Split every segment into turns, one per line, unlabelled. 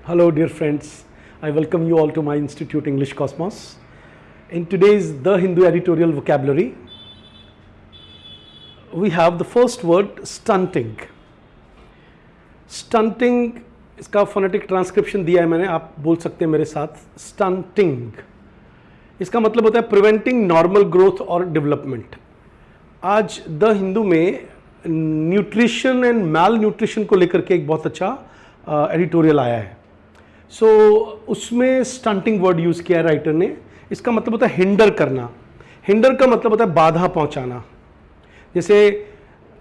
Hello, dear friends. I welcome you all to my Institute English Cosmos. In today's The Hindu editorial vocabulary, we have the first word stunting. Stunting, इसका phonetic transcription दिया है मैंने, आप बोल सकते हैं मेरे साथ. स्टंटिंग इसका मतलब होता है प्रिवेंटिंग नॉर्मल ग्रोथ और डेवलपमेंट. आज द हिंदू में न्यूट्रिशन एंड मैल न्यूट्रिशन को लेकर के एक बहुत अच्छा एडिटोरियल आया है. सो उसमें स्टंटिंग वर्ड यूज़ किया है राइटर ने. इसका मतलब होता है हिंडर करना. हिंडर का मतलब होता है बाधा पहुंचाना. जैसे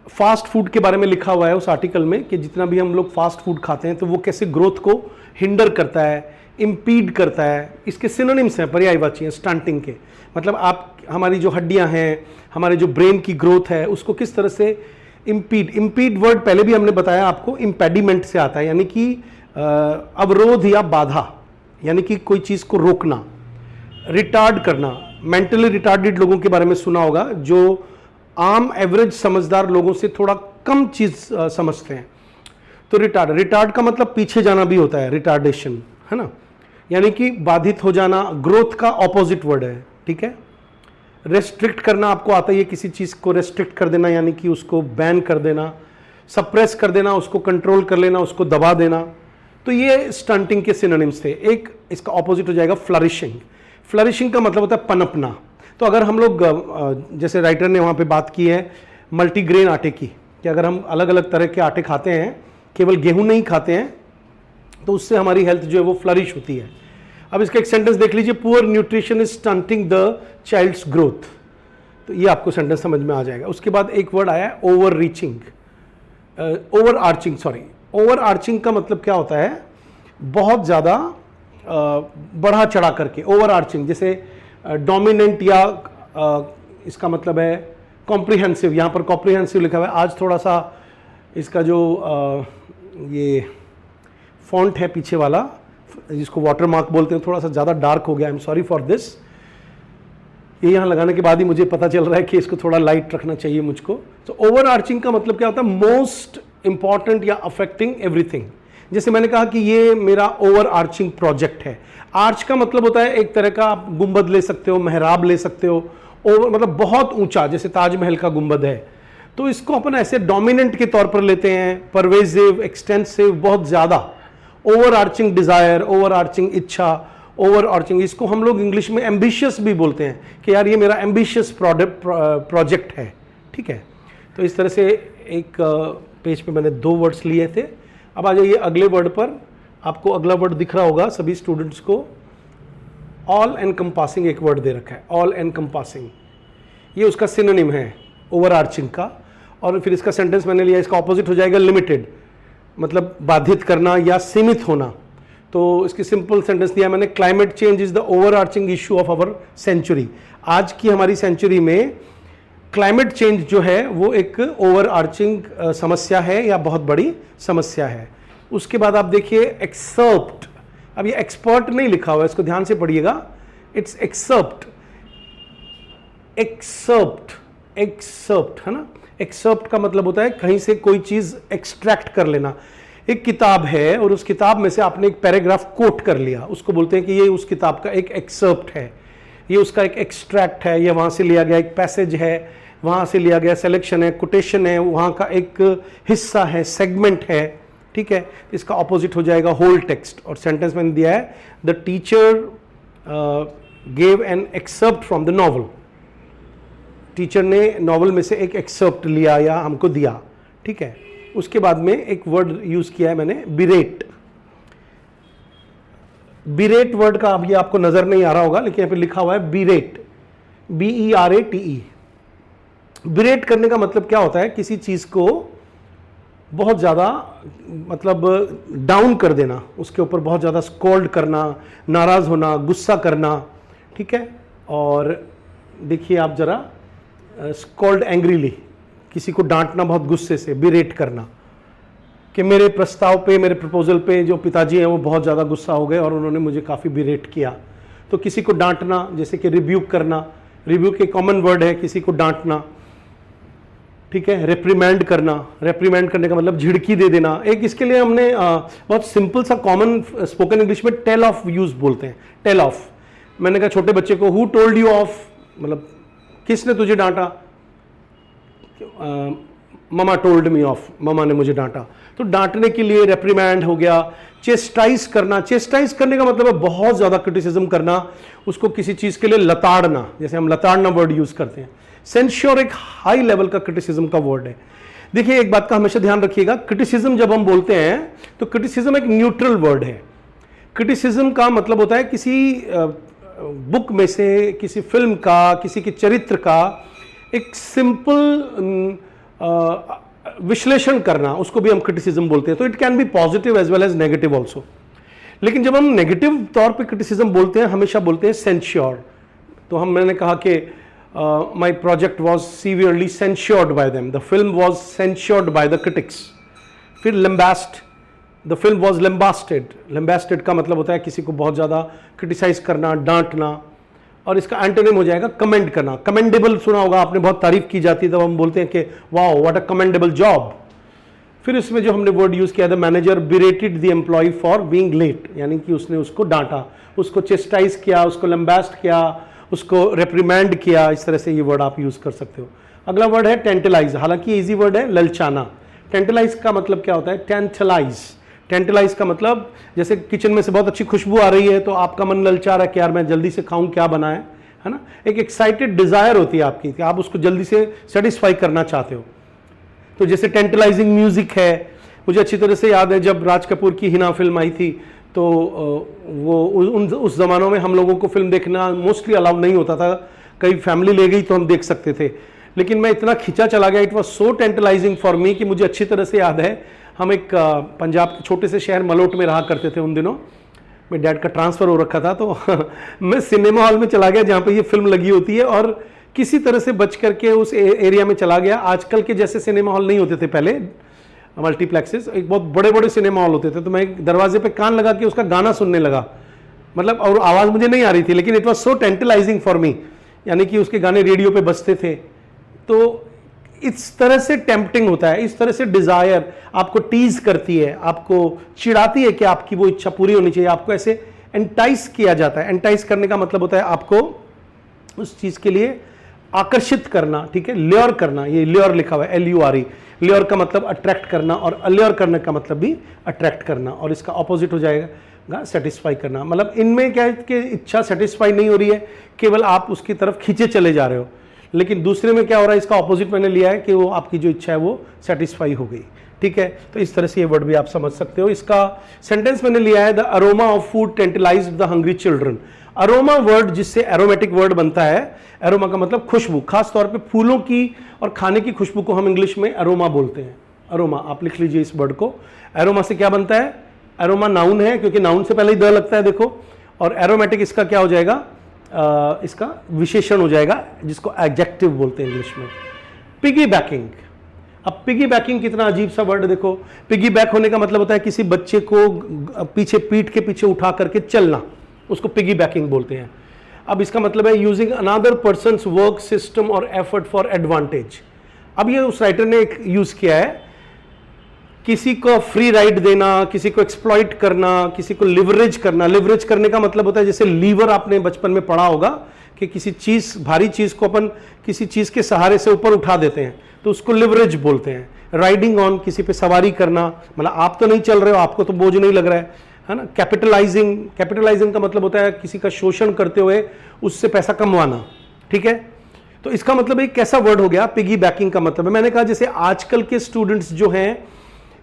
फास्ट फूड के बारे में लिखा हुआ है उस आर्टिकल में कि जितना भी हम लोग फास्ट फूड खाते हैं तो वो कैसे ग्रोथ को हिंडर करता है, इम्पीड करता है. इसके सिनोनिम्स हैं, पर्यायवाची हैं स्टंटिंग के. मतलब आप हमारी जो हड्डियां हैं, हमारे जो ब्रेन की ग्रोथ है, उसको किस तरह से इम्पीड वर्ड पहले भी हमने बताया आपको, इम्पेडिमेंट से आता है, यानी कि अवरोध या बाधा, यानी कि कोई चीज़ को रोकना. रिटार्ड करना, मेंटली रिटार्डेड लोगों के बारे में सुना होगा जो आम एवरेज समझदार लोगों से थोड़ा कम चीज़ समझते हैं. तो रिटार्ड का मतलब पीछे जाना भी होता है, रिटार्डेशन, है ना, यानी कि बाधित हो जाना. ग्रोथ का ऑपोजिट वर्ड है, ठीक है. रेस्ट्रिक्ट करना आपको आता ही है, किसी चीज़ को रेस्ट्रिक्ट कर देना यानी कि उसको बैन कर देना. सप्रेस कर देना, उसको कंट्रोल कर लेना, उसको दबा देना. तो ये स्टंटिंग के सिनोनिम्स थे. एक इसका ऑपोजिट हो जाएगा फ्लरिशिंग. फ्लरिशिंग का मतलब होता है पनपना. तो अगर हम लोग जैसे राइटर ने वहाँ पे बात की है मल्टीग्रेन आटे की, कि अगर हम अलग अलग तरह के आटे खाते हैं, केवल गेहूं नहीं खाते हैं, तो उससे हमारी हेल्थ जो है वो फ्लरिश होती है. अब इसका एक सेंटेंस देख लीजिए, poor nutrition is stunting the child's growth. तो ये आपको सेंटेंस समझ में आ जाएगा. उसके बाद एक वर्ड आया है over reaching, over arching. Sorry, over arching का मतलब क्या होता है? बहुत ज़्यादा बढ़ा चढ़ा करके. ओवर आर्चिंग जैसे डोमिनेंट या इसका मतलब है कॉम्प्रिहेंसिव. यहाँ पर कॉम्प्रिहेंसिव लिखा हुआ है. आज थोड़ा सा इसका जो ये फॉन्ट है पीछे वाला, जिसको वाटरमार्क बोलते हैं, थोड़ा सा ज़्यादा डार्क हो गया. I am sorry for this. ये यहाँ लगाने के बाद ही मुझे पता चल रहा है कि इसको थोड़ा लाइट रखना चाहिए मुझको. तो ओवर आर्चिंग का मतलब क्या होता है? मोस्ट इंपॉर्टेंट या अफेक्टिंग एवरीथिंग. जैसे मैंने कहा कि ये मेरा ओवर आर्चिंग प्रोजेक्ट है. आर्च का मतलब होता है एक तरह का, आप गुंबद ले सकते हो, मेहराब ले सकते हो. ओवर मतलब बहुत ऊंचा, जैसे ताजमहल का गुंबद है. तो इसको अपन ऐसे डोमिनेंट के तौर पर लेते हैं, परवेजिव, एक्सटेंसिव, बहुत ज़्यादा. Over arching desire, over arching इच्छा, ओवर आर्चिंग, इसको हम लोग इंग्लिश में एम्बिशियस भी बोलते हैं कि यार ये मेरा एम्बिशियस प्रोजेक्ट है, ठीक है. तो इस तरह से एक पेज पे मैंने दो वर्ड्स लिए थे. अब आ जाइए अगले वर्ड पर. आपको अगला वर्ड दिख रहा होगा सभी स्टूडेंट्स को. ऑल एनकम्पासिंग एक वर्ड दे रखा है, ऑल एनकम्पासिंग. ये उसका सिनोनिम है ओवर आर्चिंग का. और फिर इसका सेंटेंस मैंने लिया, इसका ऑपोजिट हो जाएगा लिमिटेड, मतलब बाधित करना या सीमित होना. तो इसकी सिंपल सेंटेंस दिया मैंने, climate change is the overarching issue of our century. आज की हमारी सेंचुरी में क्लाइमेट चेंज जो है वो एक ओवर आर्चिंग समस्या है या बहुत बड़ी समस्या है. उसके बाद आप देखिए एक्सर्प्ट. अब ये एक्सपर्ट नहीं लिखा हुआ है, इसको ध्यान से पढ़िएगा. इट्स एक्सर्प्ट, एक्सर्प्ट, एक्सर्प्ट, है ना. एक्सर्प्ट का मतलब होता है कहीं से कोई चीज एक्सट्रैक्ट कर लेना. एक किताब है और उस किताब में से आपने एक पैराग्राफ कोट कर लिया, उसको बोलते हैं कि ये उस किताब का एक एक्सर्प्ट है, ये उसका एक एक्सट्रैक्ट है, ये वहाँ से लिया गया एक पैसेज है, वहाँ से लिया गया सिलेक्शन है, कोटेशन है, वहाँ का एक हिस्सा है, सेगमेंट है, ठीक है. इसका ऑपोजिट हो जाएगा होल टेक्स्ट. और सेंटेंस मैंने दिया है, the teacher gave an excerpt from the novel. Teacher ने नॉवल में से एक एक्सर्प्ट लिया या हमको दिया, ठीक है. उसके बाद में एक वर्ड यूज किया है मैंने, बिरेट. बिरेट वर्ड का अब ये आपको नजर नहीं आ रहा होगा, लेकिन यहाँ पे लिखा हुआ है बिरेट, BERATE. बिरेट करने का मतलब क्या होता है? किसी चीज को बहुत ज़्यादा मतलब डाउन कर देना, उसके ऊपर बहुत ज़्यादा स्कोल्ड करना, नाराज़ होना, गुस्सा करना, ठीक है. और देखिए आप ज़रा, स्कोल्ड एंग्रीली, किसी को डांटना बहुत गुस्से से, बिरेट करना, कि मेरे प्रस्ताव पे, मेरे प्रपोजल पे जो पिताजी हैं वो बहुत ज़्यादा गुस्सा हो गए और उन्होंने मुझे काफ़ी बिरेट किया. तो किसी को डांटना, जैसे कि रिब्यूक करना. रिब्यूक एक कॉमन वर्ड है, किसी को डांटना. ठीक है। रेप्रीमेंड करना, रेप्रीमेंड करने का मतलब झिड़की दे देना। एक इसके लिए हमने बहुत सिंपल सा कॉमन स्पोकन इंग्लिश में टेल ऑफ यूज बोलते हैं, टेल ऑफ। मैंने कहा छोटे बच्चे को हु टोल्ड यू ऑफ, मतलब किसने तुझे डांटा, mama told me of, mama ने मुझे डांटा। तो डांटने के लिए रेप्रीमैंड हो गया। चेस्टाइज करना, चेस्टाइज करने का मतलब है बहुत ज्यादा क्रिटिसिज्म करना, उसको किसी चीज के लिए लताड़ना, जैसे हम लताड़ना वर्ड यूज करते हैं। सेंश्योर एक हाई लेवल का क्रिटिसिज्म का वर्ड है। देखिए एक बात का हमेशा ध्यान रखिएगा, क्रिटिसिज्म जब हम बोलते हैं तो क्रिटिसिज्म एक न्यूट्रल वर्ड है। क्रिटिसिज्म का मतलब होता है किसी बुक में से, किसी फिल्म का, किसी के चरित्र का एक सिंपल विश्लेषण करना, उसको भी हम क्रिटिसिज्म बोलते हैं। तो it can be positive as well as negative also. लेकिन जब हम नेगेटिव तौर पे क्रिटिसिज्म बोलते हैं, हमेशा बोलते हैं सेंश्योर। तो मैंने कहा कि my project was severely censored by them, the film was censored by the critics. फिर lambast, the film was lambasted. Lambasted का मतलब होता है किसी को बहुत ज़्यादा क्रिटिसाइज करना, डांटना। और इसका एंटोनिम हो जाएगा कमेंड करना। कमेंडेबल सुना होगा आपने, बहुत तारीफ की जाती है, तब हम बोलते हैं कि wow what a commendable job. फिर इसमें जो हमने वर्ड यूज किया, the manager berated the employee for being late, यानी कि उसने उसको डांटा, उसको चेस्टाइज किया, उसको लैम्बास्ट किया, उसको रेप्रीमैंड किया। इस तरह से ये वर्ड आप यूज कर सकते हो। अगला वर्ड है टेंटलाइज, हालांकि इजी वर्ड है, ललचाना। टेंटलाइज का मतलब क्या होता है, टेंटलाइज। टेंटलाइज का मतलब जैसे किचन में से बहुत अच्छी खुशबू आ रही है तो आपका मन ललचा रहा है कि यार मैं जल्दी से खाऊं, क्या बना है ना। एक एक्साइटेड डिजायर होती है आपकी कि आप उसको जल्दी से सेटिस्फाई करना चाहते हो। तो जैसे टेंटलाइजिंग म्यूजिक है। मुझे अच्छी तरह से याद है जब राज कपूर की हिना फिल्म आई थी, तो वो उस जमानों में हम लोगों को फिल्म देखना मोस्टली अलाउड नहीं होता था। कई फैमिली ले गई तो हम देख सकते थे, लेकिन मैं इतना खिंचा चला गया, it was so tantalising for me कि मुझे अच्छी तरह से याद है। हम एक पंजाब के छोटे से शहर मलोट में रहा करते थे उन दिनों। मेरे डैड का ट्रांसफ़र हो रखा था, तो मैं सिनेमा हॉल में चला गया जहाँ पे ये फिल्म लगी होती है, और किसी तरह से बच करके उस एरिया में चला गया। आजकल के जैसे सिनेमा हॉल नहीं होते थे पहले, मल्टीप्लेक्सेस, एक बहुत बड़े बड़े सिनेमा हॉल होते थे। तो मैं एक दरवाजे पे कान लगा के उसका गाना सुनने लगा, मतलब, और आवाज़ मुझे नहीं आ रही थी, लेकिन it was so tantalising for me, यानी कि उसके गाने रेडियो पे बजते थे। तो इस तरह से टेम्पटिंग होता है, इस तरह से डिजायर आपको टीज करती है, आपको चिढ़ाती है कि आपकी वो इच्छा पूरी होनी चाहिए। आपको ऐसे एंटाइस किया जाता है। एंटाइस करने का मतलब होता है आपको उस चीज के लिए आकर्षित करना, ठीक है, ल्योर करना। ये ल्योर लिखा हुआ है, LURE। ल्योर का मतलब अट्रैक्ट करना, और अल्योर करने का मतलब भी अट्रैक्ट करना, और इसका ऑपोजिट हो जाएगा सेटिस्फाई करना। मतलब इनमें क्या है कि इच्छा सेटिस्फाई नहीं हो रही है, केवल आप उसकी तरफ खींचे चले जा रहे हो। लेकिन दूसरे में क्या हो रहा है, इसका ऑपोजिट मैंने लिया है कि वो आपकी जो इच्छा है वो सेटिस्फाई हो गई, ठीक है। तो इस तरह से ये वर्ड भी आप समझ सकते हो। इसका सेंटेंस मैंने लिया है, the aroma of food tantalised the hungry children. Aroma word जिससे एरोमेटिक वर्ड बनता है, एरोमा का मतलब खुशबू, खास तौर पे फूलों की और खाने की खुशबू को हम इंग्लिश में अरोमा बोलते हैं। अरोमा, आप लिख लीजिए इस वर्ड को। एरोमा से क्या बनता है, एरोमा नाउन है, क्योंकि नाउन से पहले ही द लगता है, देखो। और एरोमेटिक इसका क्या हो जाएगा, इसका विशेषण हो जाएगा, जिसको एडजेक्टिव बोलते हैं इंग्लिश में। Piggy banking. अब पिगी बैकिंग कितना अजीब सा वर्ड, देखो। पिगी बैक होने का मतलब होता है किसी बच्चे को पीछे, पीठ के पीछे उठा करके चलना, उसको पिगी बैकिंग बोलते हैं। अब इसका मतलब है using another persons work system और एफर्ट फॉर एडवांटेज। अब ये उस राइटर ने एक यूज किया है, किसी को फ्री राइड देना, किसी को एक्सप्लॉइट करना, किसी को लिवरेज करना। लिवरेज करने का मतलब होता है जैसे लीवर, आपने बचपन में पढ़ा होगा कि किसी चीज, भारी चीज को अपन किसी चीज के सहारे से ऊपर उठा देते हैं, तो उसको लिवरेज बोलते हैं। राइडिंग ऑन, किसी पे सवारी करना, मतलब आप तो नहीं चल रहे हो, आपको तो बोझ नहीं लग रहा है ना। कैपिटलाइजिंग, कैपिटलाइजिंग का मतलब होता है किसी का शोषण करते हुए उससे पैसा कमवाना, ठीक है। तो इसका मतलब एक कैसा वर्ड हो गया, पिगी बैकिंग का मतलब है। मैंने कहा जैसे आजकल के स्टूडेंट्स जो हैं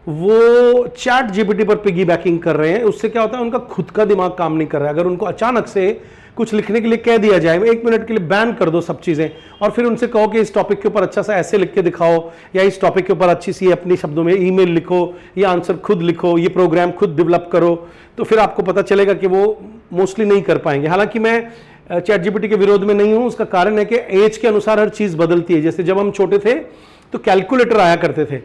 वो चैट जीपीटी पर पिगी बैकिंग कर रहे हैं, उससे क्या होता है उनका खुद का दिमाग काम नहीं कर रहा है। अगर उनको अचानक से कुछ लिखने के लिए कह दिया जाए, 1 मिनट के लिए बैन कर दो सब चीजें, और फिर उनसे कहो कि इस टॉपिक के ऊपर अच्छा सा ऐसे लिख के दिखाओ, या इस टॉपिक के ऊपर अच्छी सी अपने शब्दों में ईमेल लिखो, या आंसर खुद लिखो, ये प्रोग्राम खुद डेवलप करो, तो फिर आपको पता चलेगा कि वो मोस्टली नहीं कर पाएंगे। हालांकि मैं चैट जीपीटी के विरोध में नहीं हूं, उसका कारण है कि एज के अनुसार हर चीज बदलती है। जैसे जब हम छोटे थे तो कैलकुलेटर आया करते थे,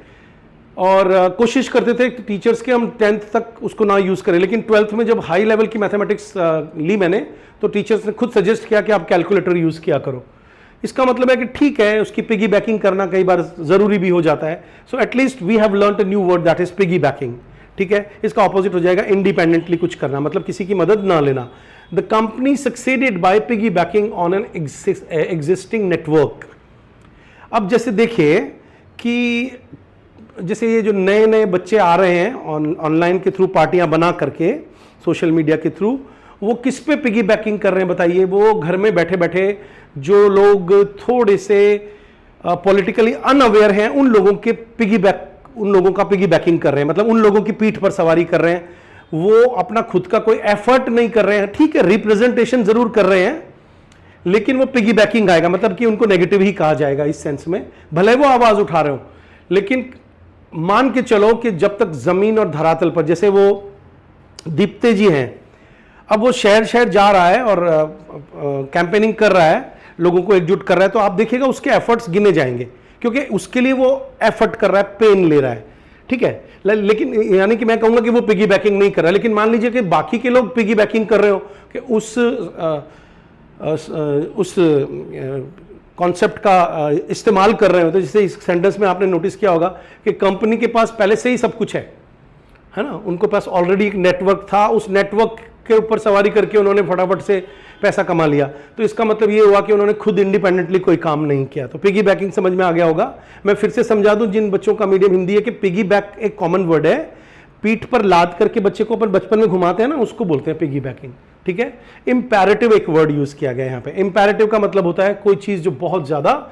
और कोशिश करते थे टीचर्स के हम 10th तक उसको ना यूज़ करें, लेकिन 12th में जब हाई लेवल की मैथमेटिक्स ली मैंने, तो टीचर्स ने खुद सजेस्ट किया कि आप कैलकुलेटर यूज़ किया करो। इसका मतलब है कि ठीक है, उसकी पिगी बैकिंग करना कई बार जरूरी भी हो जाता है। So at least we have learned a new word that is piggybacking. ठीक है, इसका ऑपोजिट हो जाएगा इंडिपेंडेंटली कुछ करना, मतलब किसी की मदद ना लेना। The company succeeded by piggy banking on an existing network. अब जैसे देखिए कि जैसे ये जो नए नए बच्चे आ रहे हैं ऑनलाइन के थ्रू पार्टियां बना करके, सोशल मीडिया के थ्रू, वो किस पे पिगी बैकिंग कर रहे हैं बताइए? वो घर में बैठे बैठे जो लोग थोड़े से पॉलिटिकली अनअवेयर हैं उन लोगों का पिगी बैकिंग कर रहे हैं, मतलब उन लोगों की पीठ पर सवारी कर रहे हैं। वो अपना खुद का कोई एफर्ट नहीं कर रहे हैं, ठीक है, रिप्रेजेंटेशन जरूर कर रहे हैं, लेकिन वो पिगी बैकिंग आएगा, मतलब कि उनको नेगेटिव ही कहा जाएगा इस सेंस में, भले वो आवाज उठा रहे हो। लेकिन मान के चलो कि जब तक जमीन और धरातल पर, जैसे वो दीप्ते जी हैं, अब वो शहर शहर जा रहा है और कैंपेनिंग कर रहा है, लोगों को एकजुट कर रहा है, तो आप देखिएगा उसके एफर्ट्स गिने जाएंगे, क्योंकि उसके लिए वो एफर्ट कर रहा है, पेन ले रहा है। ठीक है, लेकिन यानी कि मैं कहूंगा कि वो पिगी बैकिंग नहीं कर रहा है, लेकिन मान लीजिए कि बाकी के लोग पिगी बैकिंग कर रहे हो कि उस कॉन्सेप्ट का इस्तेमाल कर रहे हो। तो जैसे इस सेंटेंस में आपने नोटिस किया होगा कि कंपनी के पास पहले से ही सब कुछ है ना, उनके पास ऑलरेडी एक नेटवर्क था, उस नेटवर्क के ऊपर सवारी करके उन्होंने फटाफट से पैसा कमा लिया। तो इसका मतलब ये हुआ कि उन्होंने खुद इंडिपेंडेंटली कोई काम नहीं किया। तो पिगी बैकिंग समझ में आ गया होगा। मैं फिर से समझा दूं जिन बच्चों का मीडियम हिंदी है कि पिगी बैक एक कॉमन वर्ड है, पीठ पर लाद करके बच्चे को अपन बचपन में घुमाते हैं ना, उसको बोलते हैं पिगी बैकिंग। ठीक है, इंपैरेटिव एक वर्ड यूज किया गया है यहाँ पे। इंपैरेटिव का मतलब होता है कोई चीज जो बहुत ज्यादा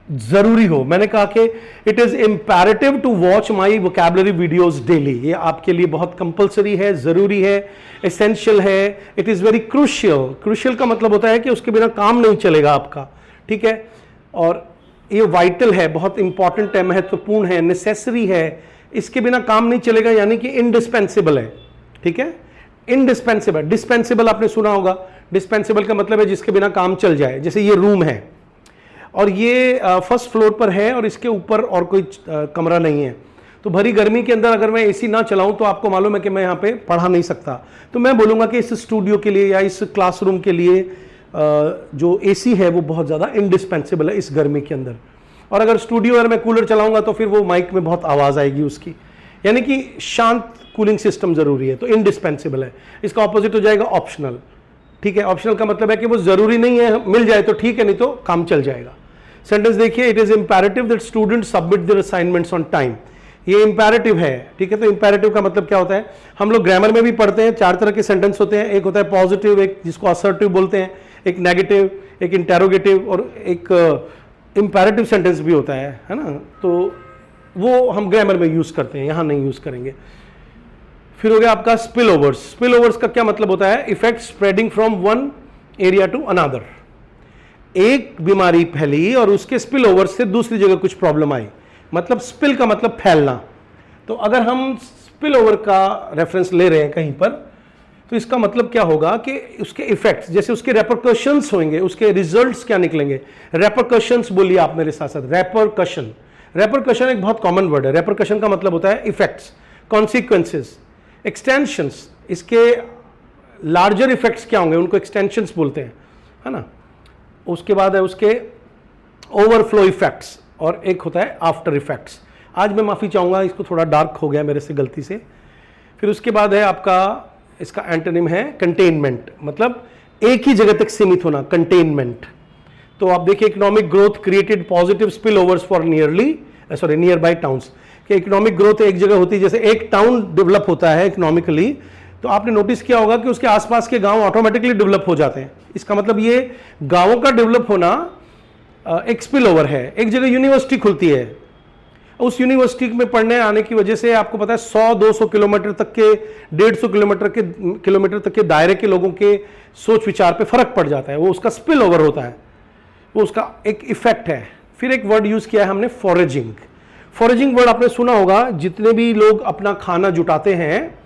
जरूरी हो। मैंने कहा कि it is imperative to watch my vocabulary videos daily. ये आपके लिए बहुत कंपल्सरी है, जरूरी है, एसेंशियल है, it is very crucial. Crucial का मतलब होता है कि उसके बिना काम नहीं चलेगा आपका। ठीक है, और ये वाइटल है, बहुत इंपॉर्टेंट है, महत्वपूर्ण है, नेसेसरी है, इसके बिना काम नहीं चलेगा, यानी कि इंडिस्पेंसिबल है। ठीक है, इंडिस्पेंसिबल। डिस्पेंसिबल आपने सुना होगा, डिस्पेंसिबल का मतलब है जिसके बिना काम चल जाए। जैसे ये रूम है और ये फर्स्ट फ्लोर पर है और इसके ऊपर और कोई कमरा नहीं है, तो भरी गर्मी के अंदर अगर मैं एसी ना चलाऊं तो आपको मालूम है कि मैं यहाँ पे पढ़ा नहीं सकता। तो मैं बोलूँगा कि इस स्टूडियो के लिए या इस क्लासरूम के लिए जो एसी है वो बहुत ज़्यादा इंडिस्पेंसिबल है इस गर्मी के अंदर। और अगर स्टूडियो अगर मैं कूलर चलाऊंगा तो फिर वो माइक में बहुत आवाज़ आएगी उसकी, यानी कि शांत कूलिंग सिस्टम जरूरी है, तो इंडिस्पेंसिबल है। इसका ऑपोजिट हो जाएगा ऑप्शनल। ठीक है, ऑप्शनल का मतलब है कि वो जरूरी नहीं है, मिल जाए तो ठीक है, नहीं तो काम चल जाएगा। सेंटेंस देखिए, it is imperative that students submit there assignments on time. ये इंपैरेटिव है। ठीक है, तो इंपैरेटिव का मतलब क्या होता है? हम लोग ग्रामर में भी पढ़ते हैं, 4 तरह के सेंटेंस होते हैं। एक होता है पॉजिटिव, एक जिसको असर्टिव बोलते हैं, एक नेगेटिव, एक इंटेरोगेटिव और एक इंपैरेटिव सेंटेंस भी होता है ना। तो वो हम ग्रामर में यूज करते हैं, यहां नहीं यूज करेंगे। फिर हो गया आपका स्पिल ओवर्स। स्पिल ओवर्स का क्या मतलब होता है? Effect spreading from one area to another. एक बीमारी फैली और उसके स्पिल ओवर से दूसरी जगह कुछ प्रॉब्लम आई, मतलब स्पिल का मतलब फैलना। तो अगर हम स्पिल ओवर का रेफरेंस ले रहे हैं कहीं पर, तो इसका मतलब क्या होगा कि उसके इफेक्ट्स, जैसे उसके रेपरकशंस होंगे, उसके रिजल्ट्स क्या निकलेंगे। रेपरकशंस बोलिए आप मेरे साथ साथ, रेपरकशन। रेपरकशन एक बहुत कॉमन वर्ड है। रेपरकशन का मतलब होता है इफेक्ट्स, कॉन्सिक्वेंसेस, एक्सटेंशंस। इसके लार्जर इफेक्ट्स क्या होंगे, उनको एक्सटेंशंस बोलते हैं, है ना। उसके बाद है उसके ओवरफ्लो इफेक्ट्स और एक होता है आफ्टर इफेक्ट्स। आज मैं माफ़ी चाहूँगा, इसको थोड़ा डार्क हो गया मेरे से गलती से। फिर उसके बाद है आपका, इसका एंटोनिम है कंटेनमेंट, मतलब एक ही जगह तक सीमित होना, कंटेनमेंट। तो आप देखिए, economic growth created positive spill overs for near by towns. कि इकोनॉमिक ग्रोथ एक जगह होती है, जैसे एक टाउन डेवलप होता है इकोनॉमिकली, तो आपने नोटिस किया होगा कि उसके आसपास के गांव ऑटोमेटिकली डेवलप हो जाते हैं। इसका मतलब ये गांवों का डेवलप होना एक स्पिल ओवर है। एक जगह यूनिवर्सिटी खुलती है, उस यूनिवर्सिटी में पढ़ने आने की वजह से आपको पता है 100-200 किलोमीटर तक के, 150 किलोमीटर तक के दायरे के लोगों के सोच विचार पे फर्क पड़ जाता है। वो उसका स्पिल ओवर होता है, वो उसका एक इफेक्ट है। फिर एक वर्ड यूज किया है हमने, फॉरेजिंग। फॉरेजिंग वर्ड आपने सुना होगा, जितने भी लोग अपना खाना जुटाते हैं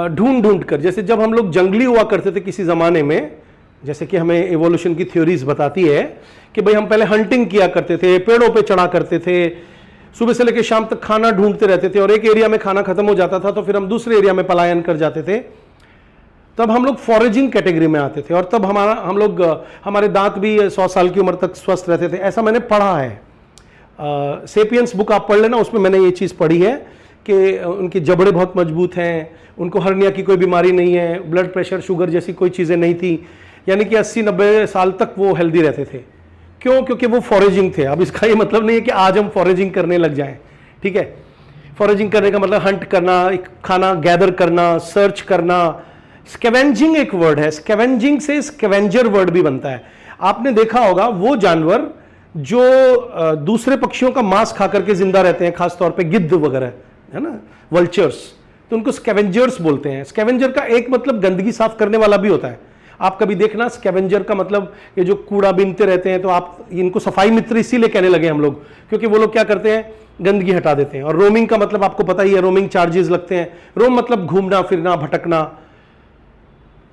ढूंढ ढूंढ कर। जैसे जब हम लोग जंगली हुआ करते थे किसी ज़माने में, जैसे कि हमें एवोल्यूशन की थ्योरीज बताती है कि भाई हम पहले हंटिंग किया करते थे, पेड़ों पे चढ़ा करते थे, सुबह से लेकर शाम तक खाना ढूंढते रहते थे, और एक एरिया में खाना खत्म हो जाता था तो फिर हम दूसरे एरिया में पलायन कर जाते थे। तब हम लोग फॉरेजिंग कैटेगरी में आते थे और तब हमारे दांत भी 100 साल की उम्र तक स्वस्थ रहते थे, ऐसा मैंने पढ़ा है। सेपियंस बुक आप पढ़ लेना, उसमें मैंने ये चीज़ पढ़ी है कि उनकी जबड़े बहुत मजबूत हैं, उनको हर्निया की कोई बीमारी नहीं है, ब्लड प्रेशर शुगर जैसी कोई चीज़ें नहीं थी, यानी कि 80-90 साल तक वो हेल्दी रहते थे। क्यों? क्योंकि वो फॉरेजिंग थे। अब इसका ये मतलब नहीं है कि आज हम फॉरेजिंग करने लग जाएं, ठीक है। फॉरेजिंग करने का मतलब हंट करना, एक खाना गैदर करना, सर्च करना। स्कैवेंजिंग एक वर्ड है, स्कैवेंजिंग से स्कैवेंजर वर्ड भी बनता है। आपने देखा होगा वो जानवर जो दूसरे पक्षियों का मांस खा करके जिंदा रहते हैं, खासतौर पे गिद्ध वगैरह, है ना, वल्चर्स, तो उनको स्कैवेंजर्स बोलते हैं। स्कैवेंजर का एक मतलब गंदगी साफ करने वाला भी होता है। आप कभी देखना, स्कैवेंजर का मतलब ये जो कूड़ा बीनते रहते हैं, तो आप इनको सफाई मित्र इसीलिए कहने लगे हम लोग, क्योंकि वो लोग क्या करते हैं, गंदगी हटा देते हैं। और रोमिंग का मतलब आपको पता ही है, रोमिंग चार्जेस लगते हैं। रोम मतलब घूमना फिरना, भटकना।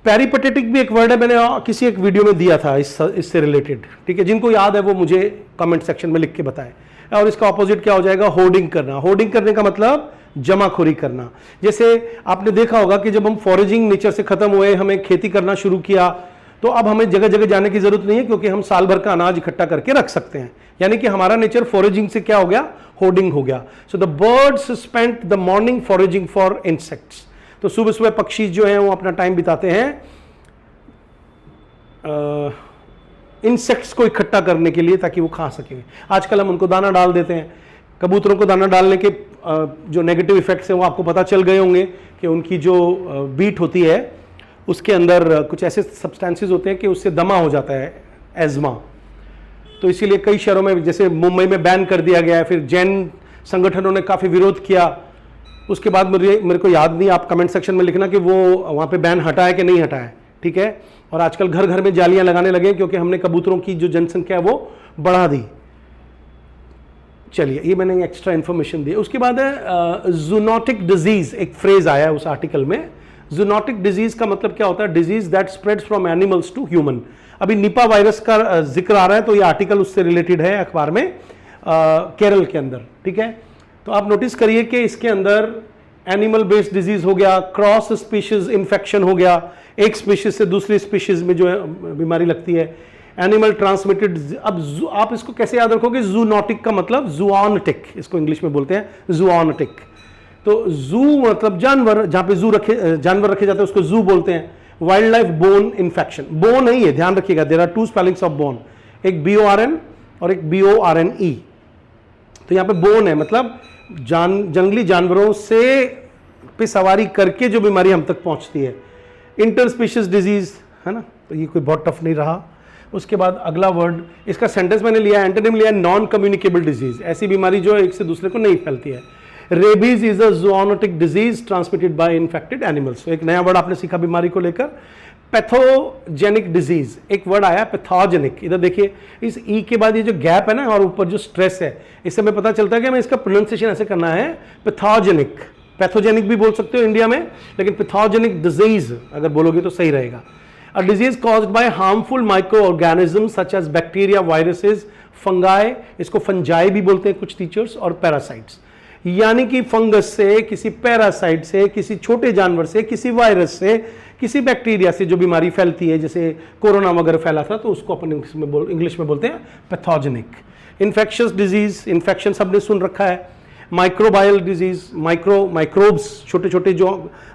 पेरिपेटेटिक भी एक वर्ड है, मैंने किसी एक वीडियो में दिया था इससे रिलेटेड, ठीक है। जिनको याद है वो मुझे कमेंट सेक्शन में लिख के बताएं। और इसका ऑपोजिट क्या हो जाएगा? होर्डिंग करना। होर्डिंग करने का मतलब जमाखोरी करना। जैसे आपने देखा होगा कि जब हम फॉरेजिंग नेचर से खत्म हुए, हमें खेती करना शुरू किया, तो अब हमें जगह जगह जाने की जरूरत नहीं है, क्योंकि हम साल भर का अनाज इकट्ठा करके रख सकते हैं। यानी कि हमारा नेचर फॉरेजिंग से क्या हो गया? होर्डिंग हो गया। So the birds spent the morning foraging for insects. तो सुबह सुबह पक्षी जो हैं वो अपना टाइम बिताते हैं इंसेक्ट्स को इकट्ठा करने के लिए, ताकि वो खा सकें। आजकल हम उनको दाना डाल देते हैं। कबूतरों को दाना डालने के जो नेगेटिव इफेक्ट्स हैं वो आपको पता चल गए होंगे कि उनकी जो बीट होती है उसके अंदर कुछ ऐसे सब्सटेंसेस होते हैं कि उससे दमा हो जाता है, एज़मा। तो इसीलिए कई शहरों में, जैसे मुंबई में बैन कर दिया गया है। फिर जैन संगठनों ने काफ़ी विरोध किया। उसके बाद मेरे को याद नहीं, आप कमेंट सेक्शन में लिखना कि वो वहाँ पे बैन हटा है कि नहीं हटा है, ठीक है। और आजकल घर घर में जालियाँ लगाने लगे, क्योंकि हमने कबूतरों की जो जनसंख्या है वो बढ़ा दी। चलिए, ये मैंने एक्स्ट्रा इन्फॉर्मेशन दी। उसके बाद है जूनोटिक डिजीज, एक फ्रेज आया है उस आर्टिकल में। जूनोटिक डिजीज का मतलब क्या होता है? Disease that spreads from animals to human. अभी निपा वायरस का जिक्र आ रहा है, तो ये आर्टिकल उससे रिलेटेड है अखबार में, केरल के अंदर, ठीक है। तो आप नोटिस करिए कि इसके अंदर एनिमल बेस्ड डिजीज हो गया, क्रॉस स्पीशीज इन्फेक्शन हो गया, एक स्पीशीज से दूसरी स्पीशीज में जो है बीमारी लगती है, एनिमल ट्रांसमिटेड। अब आप इसको कैसे याद रखोगे? जूनोटिक का मतलब जूऑनटिक, इसको इंग्लिश में बोलते हैं जूऑनटिक। तो जू मतलब जानवर, जहां पे जानवर रखे जाते हैं उसको जू बोलते हैं। Wildlife borne infection, bone नहीं है, ध्यान रखिएगा, there are two spellings of bone, एक BORN और एक BORNE। तो यहाँ पे बोन है, मतलब जंगली जानवरों से पे सवारी करके जो बीमारी हम तक पहुंचती है। इंटरस्पीशीज डिजीज, है ना, तो ये कोई बहुत टफ नहीं रहा। उसके बाद अगला वर्ड, इसका सेंटेंस मैंने लिया, एंटोनिम लिया नॉन कम्युनिकेबल डिजीज, ऐसी बीमारी जो एक से दूसरे को नहीं फैलती है। Rabies is a zoonotic disease transmitted by infected animals. एक नया वर्ड आपने सीखा बीमारी को लेकर, पैथोजेनिक डिजीज। एक वर्ड आया पैथोजेनिक, इधर देखिए, इस ई के बाद ये जो गैप है ना और ऊपर जो स्ट्रेस है, इससे हमें पता चलता है कि हमें इसका प्रोनाउंसिएशन ऐसे करना है, पैथोजेनिक। पैथोजेनिक भी बोल सकते हो इंडिया में, लेकिन पैथोजेनिक डिजीज अगर बोलोगे तो सही रहेगा। A disease caused by harmful microorganisms such as bacteria, viruses, fungi, इसको फंजाई भी बोलते हैं कुछ टीचर्स, और पैरासाइट्स। यानी कि फंगस से, किसी पैरासाइट से, किसी छोटे जानवर से, किसी वायरस से, किसी बैक्टीरिया से जो बीमारी फैलती है, जैसे कोरोना वगैरह फैला था, तो उसको अपन इंग्लिश में बोलते हैं पैथोजेनिक। इन्फेक्शियस डिजीज, इन्फेक्शन सबने सुन रखा है। माइक्रोबायल डिजीज, माइक्रोब्स, छोटे छोटे जो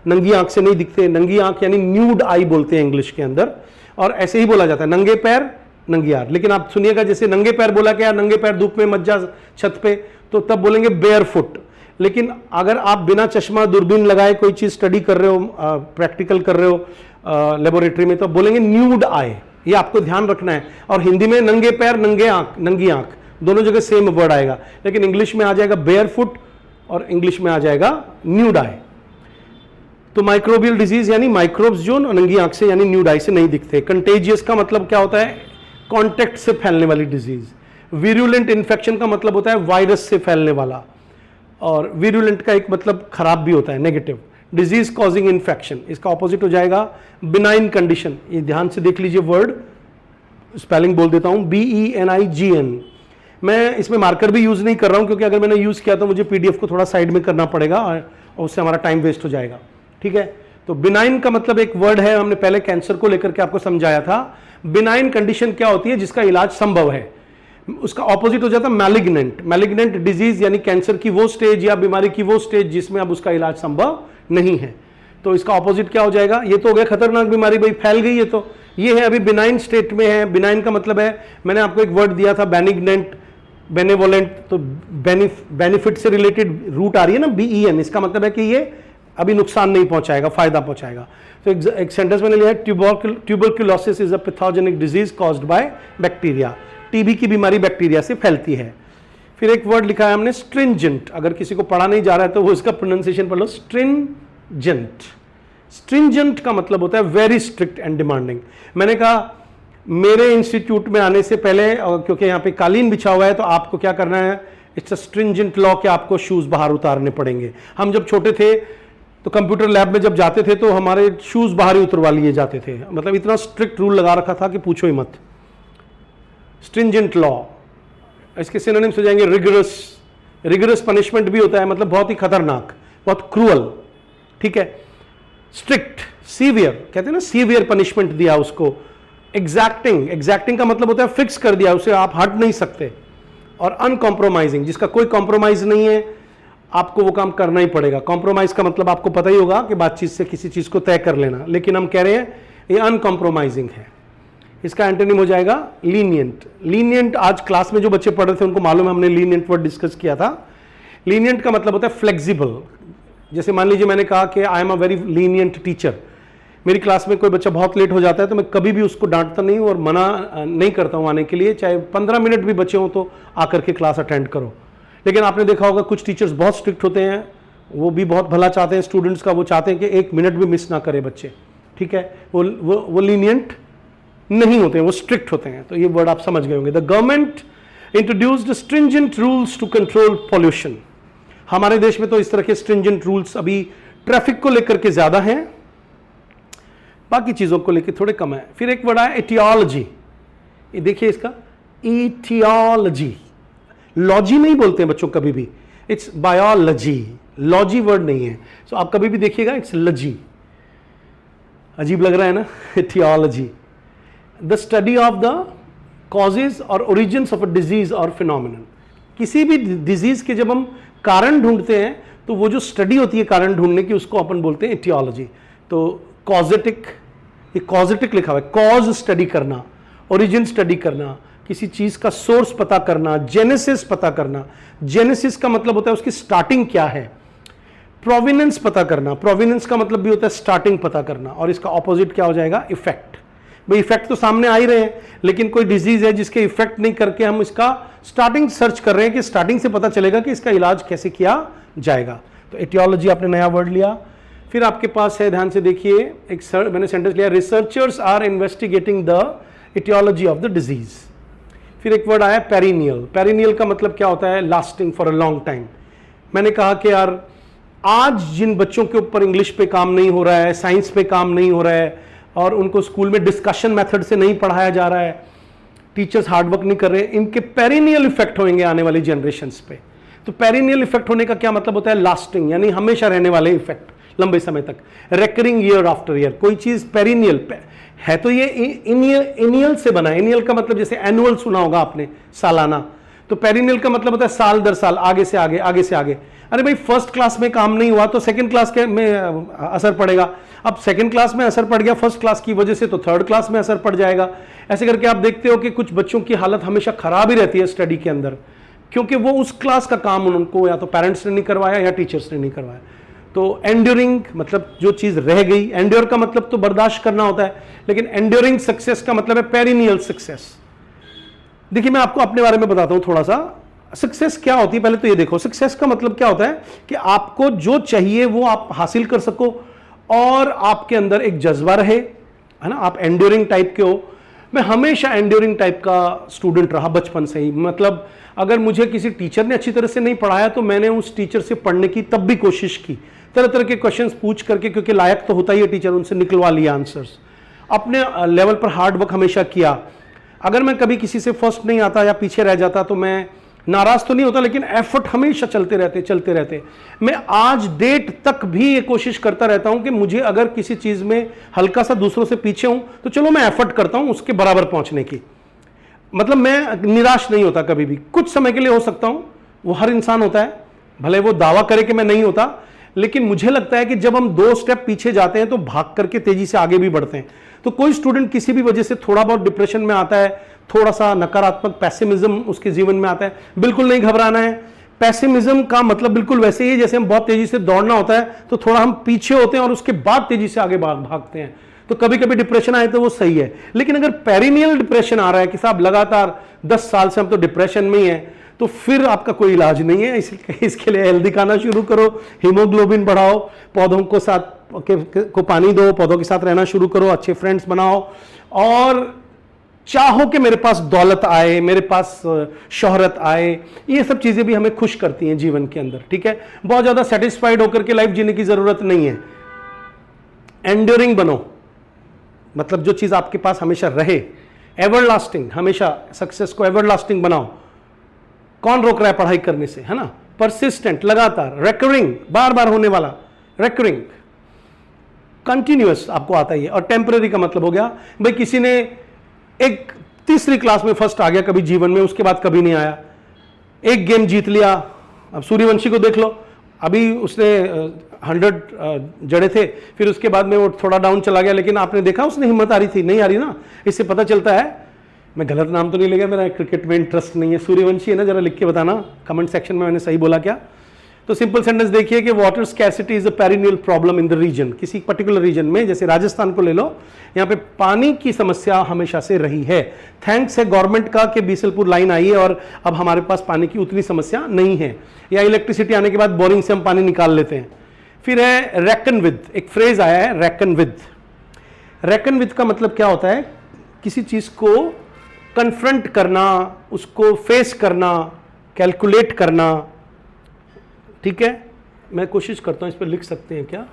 नंगी आंख से नहीं दिखते, नंगी आंख यानी न्यूड आई बोलते हैं इंग्लिश के अंदर, और ऐसे ही बोला जाता है नंगे पैर नंगी आंख। लेकिन आप सुनिएगा, जैसे नंगे पैर बोला कि यार नंगे पैर धूप में मत जा छत पे, तो तब बोलेंगे बेयर फुट। लेकिन अगर आप बिना चश्मा दूरबीन लगाए कोई चीज स्टडी कर रहे हो, प्रैक्टिकल कर रहे हो लेबोरेटरी में, तो बोलेंगे न्यूड आई। ये आपको ध्यान रखना है। और हिंदी में नंगे पैर नंगे आंख, नंगी आंख, दोनों जगह सेम वर्ड आएगा, लेकिन इंग्लिश में आ जाएगा बेयर फुट और इंग्लिश में आ जाएगा न्यूड आई। तो माइक्रोबियल डिजीज यानी माइक्रोब्स जो नंगी आंख से यानी न्यूड आई से नहीं दिखते। कंटेजियस का मतलब क्या होता है? कॉन्टेक्ट से फैलने वाली डिजीज। विरुलेंट इन्फेक्शन का मतलब होता है वायरस से फैलने वाला, और विरुलेंट का एक मतलब खराब भी होता है, नेगेटिव। डिजीज कॉजिंग इन्फेक्शन, इसका ऑपोजिट हो जाएगा बिनाइन कंडीशन। ये ध्यान से देख लीजिए, वर्ड स्पेलिंग बोल देता हूं, BENIGN। मैं इसमें मार्कर भी यूज नहीं कर रहा हूं, क्योंकि अगर मैंने यूज किया तो मुझे PDF को थोड़ा साइड में करना पड़ेगा और उससे हमारा टाइम वेस्ट हो जाएगा, ठीक है। तो बिनाइन का मतलब एक वर्ड है, हमने पहले कैंसर को लेकर के आपको समझाया था। बिनाइन कंडीशन क्या होती है? जिसका इलाज संभव है। उसका ऑपोजिट हो जाता है मैलिग्नेंट। मैलिग्नेंट डिजीज यानी कैंसर की वो स्टेज या बीमारी की वो स्टेज जिसमें अब उसका इलाज संभव नहीं है। तो इसका ऑपोजिट क्या हो जाएगा? ये तो हो गया खतरनाक बीमारी, भाई फैल गई, ये है अभी बिनाइन स्टेट में है। बिनाइन का मतलब है, मैंने आपको एक वर्ड दिया था बेनिग्नेंट, बेनेवोलेंट, तो बेनिफिट से रिलेटेड रूट आ रही है ना, BEN, इसका मतलब है कि ये अभी नुकसान नहीं पहुंचाएगा, फायदा पहुंचाएगा। तो एक सेंटेंस मैंने लिया है, tuberculosis is a pathogenic disease caused by bacteria. TB की बीमारी बैक्टीरिया से फैलती है। फिर एक वर्ड लिखा है हमने स्ट्रिंजेंट। अगर किसी को पढ़ा नहीं जा रहा है तो वो इसका प्रोनाउंसिएशन पढ़ लो, स्ट्रिंजेंट। स्ट्रिंजेंट का मतलब होता है वेरी स्ट्रिक्ट एंड डिमांडिंग। मैंने कहा मेरे इंस्टीट्यूट में आने से पहले, क्योंकि यहाँ पे कालीन बिछा हुआ है, तो आपको क्या करना है, इट्स अ स्ट्रिंजेंट लॉ कि आपको शूज बाहर उतारने पड़ेंगे। हम जब छोटे थे तो कंप्यूटर लैब में जब जाते थे तो हमारे शूज बाहर ही उतरवा लिए जाते थे। मतलब इतना स्ट्रिक्ट रूल लगा रखा था कि पूछो ही मत। स्ट्रिंजेंट लॉ, इसके सिनोनिम्स हो जाएंगे रिगरस। रिगरस पनिशमेंट भी होता है, मतलब बहुत ही खतरनाक, बहुत क्रूअल, ठीक है। स्ट्रिक्ट, सीवियर, कहते हैं ना सीवियर पनिशमेंट दिया उसको। एग्जैक्टिंग, एग्जैक्टिंग का मतलब होता है फिक्स कर दिया, उसे आप हट नहीं सकते। और अनकॉम्प्रोमाइजिंग, जिसका कोई कॉम्प्रोमाइज नहीं है, आपको वो काम करना ही पड़ेगा। कॉम्प्रोमाइज का मतलब आपको पता ही होगा कि बातचीत से किसी चीज को तय कर लेना, लेकिन हम कह रहे हैं ये अनकॉम्प्रोमाइजिंग है। इसका एंटोनिम हो जाएगा लीनियंट। लीनियंट, आज क्लास में जो बच्चे पढ़ रहे थे उनको मालूम है, हमने लीनियंट वर्ड डिस्कस किया था। लीनियंट का मतलब होता है फ्लेक्सिबल। जैसे मान लीजिए मैंने कहा कि I am a very lenient teacher. मेरी क्लास में कोई बच्चा बहुत लेट हो जाता है तो मैं कभी भी उसको डांटता नहीं हूं और मना नहीं करता हूं आने के लिए, चाहे 15 मिनट भी बचे हों तो आकर के क्लास अटेंड करो। लेकिन आपने देखा होगा कुछ टीचर्स बहुत स्ट्रिक्ट होते हैं, वो भी बहुत भला चाहते हैं स्टूडेंट्स का, वो चाहते हैं कि 1 मिनट भी मिस ना करे बच्चे, ठीक है। वो लीनियंट नहीं होते हैं, वो स्ट्रिक्ट होते हैं। तो ये वर्ड आप समझ गए होंगे। The government introduced stringent rules to control pollution. हमारे देश में तो इस तरह के स्ट्रिंजेंट रूल्स अभी ट्रैफिक को लेकर के ज्यादा हैं, बाकी चीजों को लेकर थोड़े कम है। फिर एक वर्ड है एटियोलॉजी। ये देखिए इसका, एटियोलॉजी। लॉजी नहीं बोलते हैं बच्चों कभी भी, इट्स बायोलॉजी। लॉजी वर्ड नहीं है, सो आप कभी भी देखिएगा इट्स लजी। अजीब लग रहा है ना, aetiology. The study of the causes और ओरिजिन्स ऑफ अ डिजीज और फिनोमिनन। किसी भी डिजीज के जब हम कारण ढूंढते हैं तो वो जो स्टडी होती है कारण ढूंढने की, उसको अपन बोलते हैं एटियोलॉजी। तो कॉजेटिक, ये कॉजेटिक लिखा हुआ है, कॉज स्टडी करना, ओरिजिन स्टडी करना, किसी चीज का सोर्स पता करना, जेनेसिस पता करना। जेनेसिस का मतलब होता है उसकी स्टार्टिंग क्या है। प्रोविनेंस पता करना, प्रोविनेंस का मतलब भी होता है स्टार्टिंग पता करना। और इसका ऑपोजिट क्या हो जाएगा? इफेक्ट। भाई इफेक्ट तो सामने आ ही रहे हैं, लेकिन कोई डिजीज है जिसके इफेक्ट नहीं करके हम इसका स्टार्टिंग सर्च कर रहे हैं कि स्टार्टिंग से पता चलेगा कि इसका इलाज कैसे किया जाएगा। तो एटियोलॉजी आपने नया वर्ड लिया। फिर आपके पास है, ध्यान से देखिए, एक मैंने सेंटेंस लिया, researchers are investigating the aetiology of the disease. फिर एक वर्ड आया पेरिनियल। पेरिनियल का मतलब क्या होता है? Lasting for a long time. मैंने कहा कि यार आज जिन बच्चों के ऊपर इंग्लिश पे काम नहीं हो रहा है, साइंस पे काम नहीं हो रहा है, और उनको स्कूल में डिस्कशन मेथड से नहीं पढ़ाया जा रहा है, टीचर्स हार्डवर्क नहीं कर रहे हैं, इनके पेरिनियल इफेक्ट होंगे आने वाली जनरेशन्स पे। तो पेरिनियल इफेक्ट होने का क्या मतलब होता है? लास्टिंग, यानी हमेशा रहने वाले इफेक्ट, लंबे समय तक, रेकरिंग ईयर आफ्टर ईयर। कोई चीज पेरिनियल है तो ये इनियल से बना है। इनियल का मतलब जैसे एनुअल सुना होगा आपने, सालाना। तो पेरिनियल का मतलब होता है साल दर साल, आगे से आगे, आगे से आगे। अरे भाई फर्स्ट क्लास में काम नहीं हुआ तो सेकंड क्लास के में असर पड़ेगा। अब सेकंड क्लास में असर पड़ गया फर्स्ट क्लास की वजह से, तो थर्ड क्लास में असर पड़ जाएगा। ऐसे करके आप देखते हो कि कुछ बच्चों की हालत हमेशा खराब ही रहती है स्टडी के अंदर, क्योंकि वो उस क्लास का काम उनको या तो पेरेंट्स ने नहीं करवाया या टीचर्स ने नहीं करवाया। तो एंड्योरिंग मतलब जो चीज रह गई, एंड्योर का मतलब तो बर्दाश्त करना होता है, लेकिन एंड्योरिंग सक्सेस का मतलब है पेरिनियल सक्सेस। देखिए मैं आपको अपने बारे में बताता हूं थोड़ा सा, सक्सेस क्या होती है। पहले तो ये देखो, सक्सेस का मतलब क्या होता है कि आपको जो चाहिए वो आप हासिल कर सको और आपके अंदर एक जज्बा रहे, है ना, आप एंड्योरिंग टाइप के हो। मैं हमेशा एंड्योरिंग टाइप का स्टूडेंट रहा बचपन से ही। मतलब अगर मुझे किसी टीचर ने अच्छी तरह से नहीं पढ़ाया तो मैंने उस टीचर से पढ़ने की तब भी कोशिश की, तरह तरह के क्वेश्चंस पूछ करके, क्योंकि लायक तो होता ही है टीचर, उनसे निकलवा लिया आंसर्स। अपने लेवल पर हार्ड वर्क हमेशा किया। अगर मैं कभी किसी से फर्स्ट नहीं आता या पीछे रह जाता तो मैं नाराज तो नहीं होता, लेकिन एफर्ट हमेशा चलते रहते। मैं आज डेट तक भी ये कोशिश करता रहता हूं कि मुझे अगर किसी चीज में हल्का सा दूसरों से पीछे हूं तो चलो मैं एफर्ट करता हूं उसके बराबर पहुंचने की। मतलब मैं निराश नहीं होता कभी भी। कुछ समय के लिए हो सकता हूं, वो हर इंसान होता है, भले वो दावा करे कि मैं नहीं होता, लेकिन मुझे लगता है कि जब हम 2 स्टेप पीछे जाते हैं तो भाग करके तेजी से आगे भी बढ़ते हैं। तो कोई स्टूडेंट किसी भी वजह से थोड़ा बहुत डिप्रेशन में आता है, थोड़ा सा नकारात्मक पैसिमिज्म उसके जीवन में आता है, बिल्कुल नहीं घबराना है। पैसिमिज्म का मतलब बिल्कुल वैसे ही है जैसे हम बहुत तेजी से दौड़ना होता है तो थोड़ा हम पीछे होते हैं और उसके बाद तेजी से आगे भागते हैं। तो कभी कभी डिप्रेशन आए तो वो सही है, लेकिन अगर पेरिनियल डिप्रेशन आ रहा है कि साहब लगातार 10 साल से हम तो डिप्रेशन में ही है, तो फिर आपका कोई इलाज नहीं है। इसके लिए हेल्दी खाना शुरू करो, हीमोग्लोबिन बढ़ाओ, पौधों को साथ को पानी दो, पौधों के साथ रहना शुरू करो, अच्छे फ्रेंड्स बनाओ, और चाहो कि मेरे पास दौलत आए, मेरे पास शोहरत आए। ये सब चीजें भी हमें खुश करती हैं जीवन के अंदर, ठीक है। बहुत ज्यादा सेटिस्फाइड होकर के लाइफ जीने की जरूरत नहीं है। एंड्योरिंग बनो, मतलब जो चीज आपके पास हमेशा रहे, एवरलास्टिंग, हमेशा सक्सेस को एवरलास्टिंग बनाओ। कौन रोक रहा है पढ़ाई करने से, है ना। परसिस्टेंट, लगातार, रेकरिंग, बार बार होने वाला, रेकरिंग, कंटिन्यूअस आपको आता ही है। और टेम्पररी का मतलब हो गया भाई किसी ने एक तीसरी क्लास में फर्स्ट आ गया कभी जीवन में, उसके बाद कभी नहीं आया, एक गेम जीत लिया। अब सूर्यवंशी को देख लो, अभी उसने 100 जड़े थे, फिर उसके बाद में वो थोड़ा डाउन चला गया, लेकिन आपने देखा उसने हिम्मत आ रही थी, नहीं आ रही ना। इससे पता चलता है, मैं गलत नाम तो नहीं ले गया, मेरा क्रिकेट में इंटरेस्ट नहीं है। सूर्यवंशी है ना, जरा लिख के बताना कमेंट सेक्शन में मैंने सही बोला क्या। तो सिंपल सेंटेंस देखिए कि water scarcity is a perennial problem in the region. किसी पर्टिकुलर रीजन में, जैसे राजस्थान को ले लो, यहाँ पे पानी की समस्या हमेशा से रही है। थैंक्स है गवर्नमेंट का कि बीसलपुर लाइन आई है और अब हमारे पास पानी की उतनी समस्या नहीं है, या इलेक्ट्रिसिटी आने के बाद बोरिंग से हम पानी निकाल लेते हैं। फिर है रेकन विद, एक फ्रेज आया है रेकन विद। रेकन विद का मतलब क्या होता है, किसी चीज को कन्फ्रंट करना, उसको फेस करना, कैलकुलेट करना, ठीक है। मैं कोशिश करता हूं, इस पर लिख सकते हैं क्या?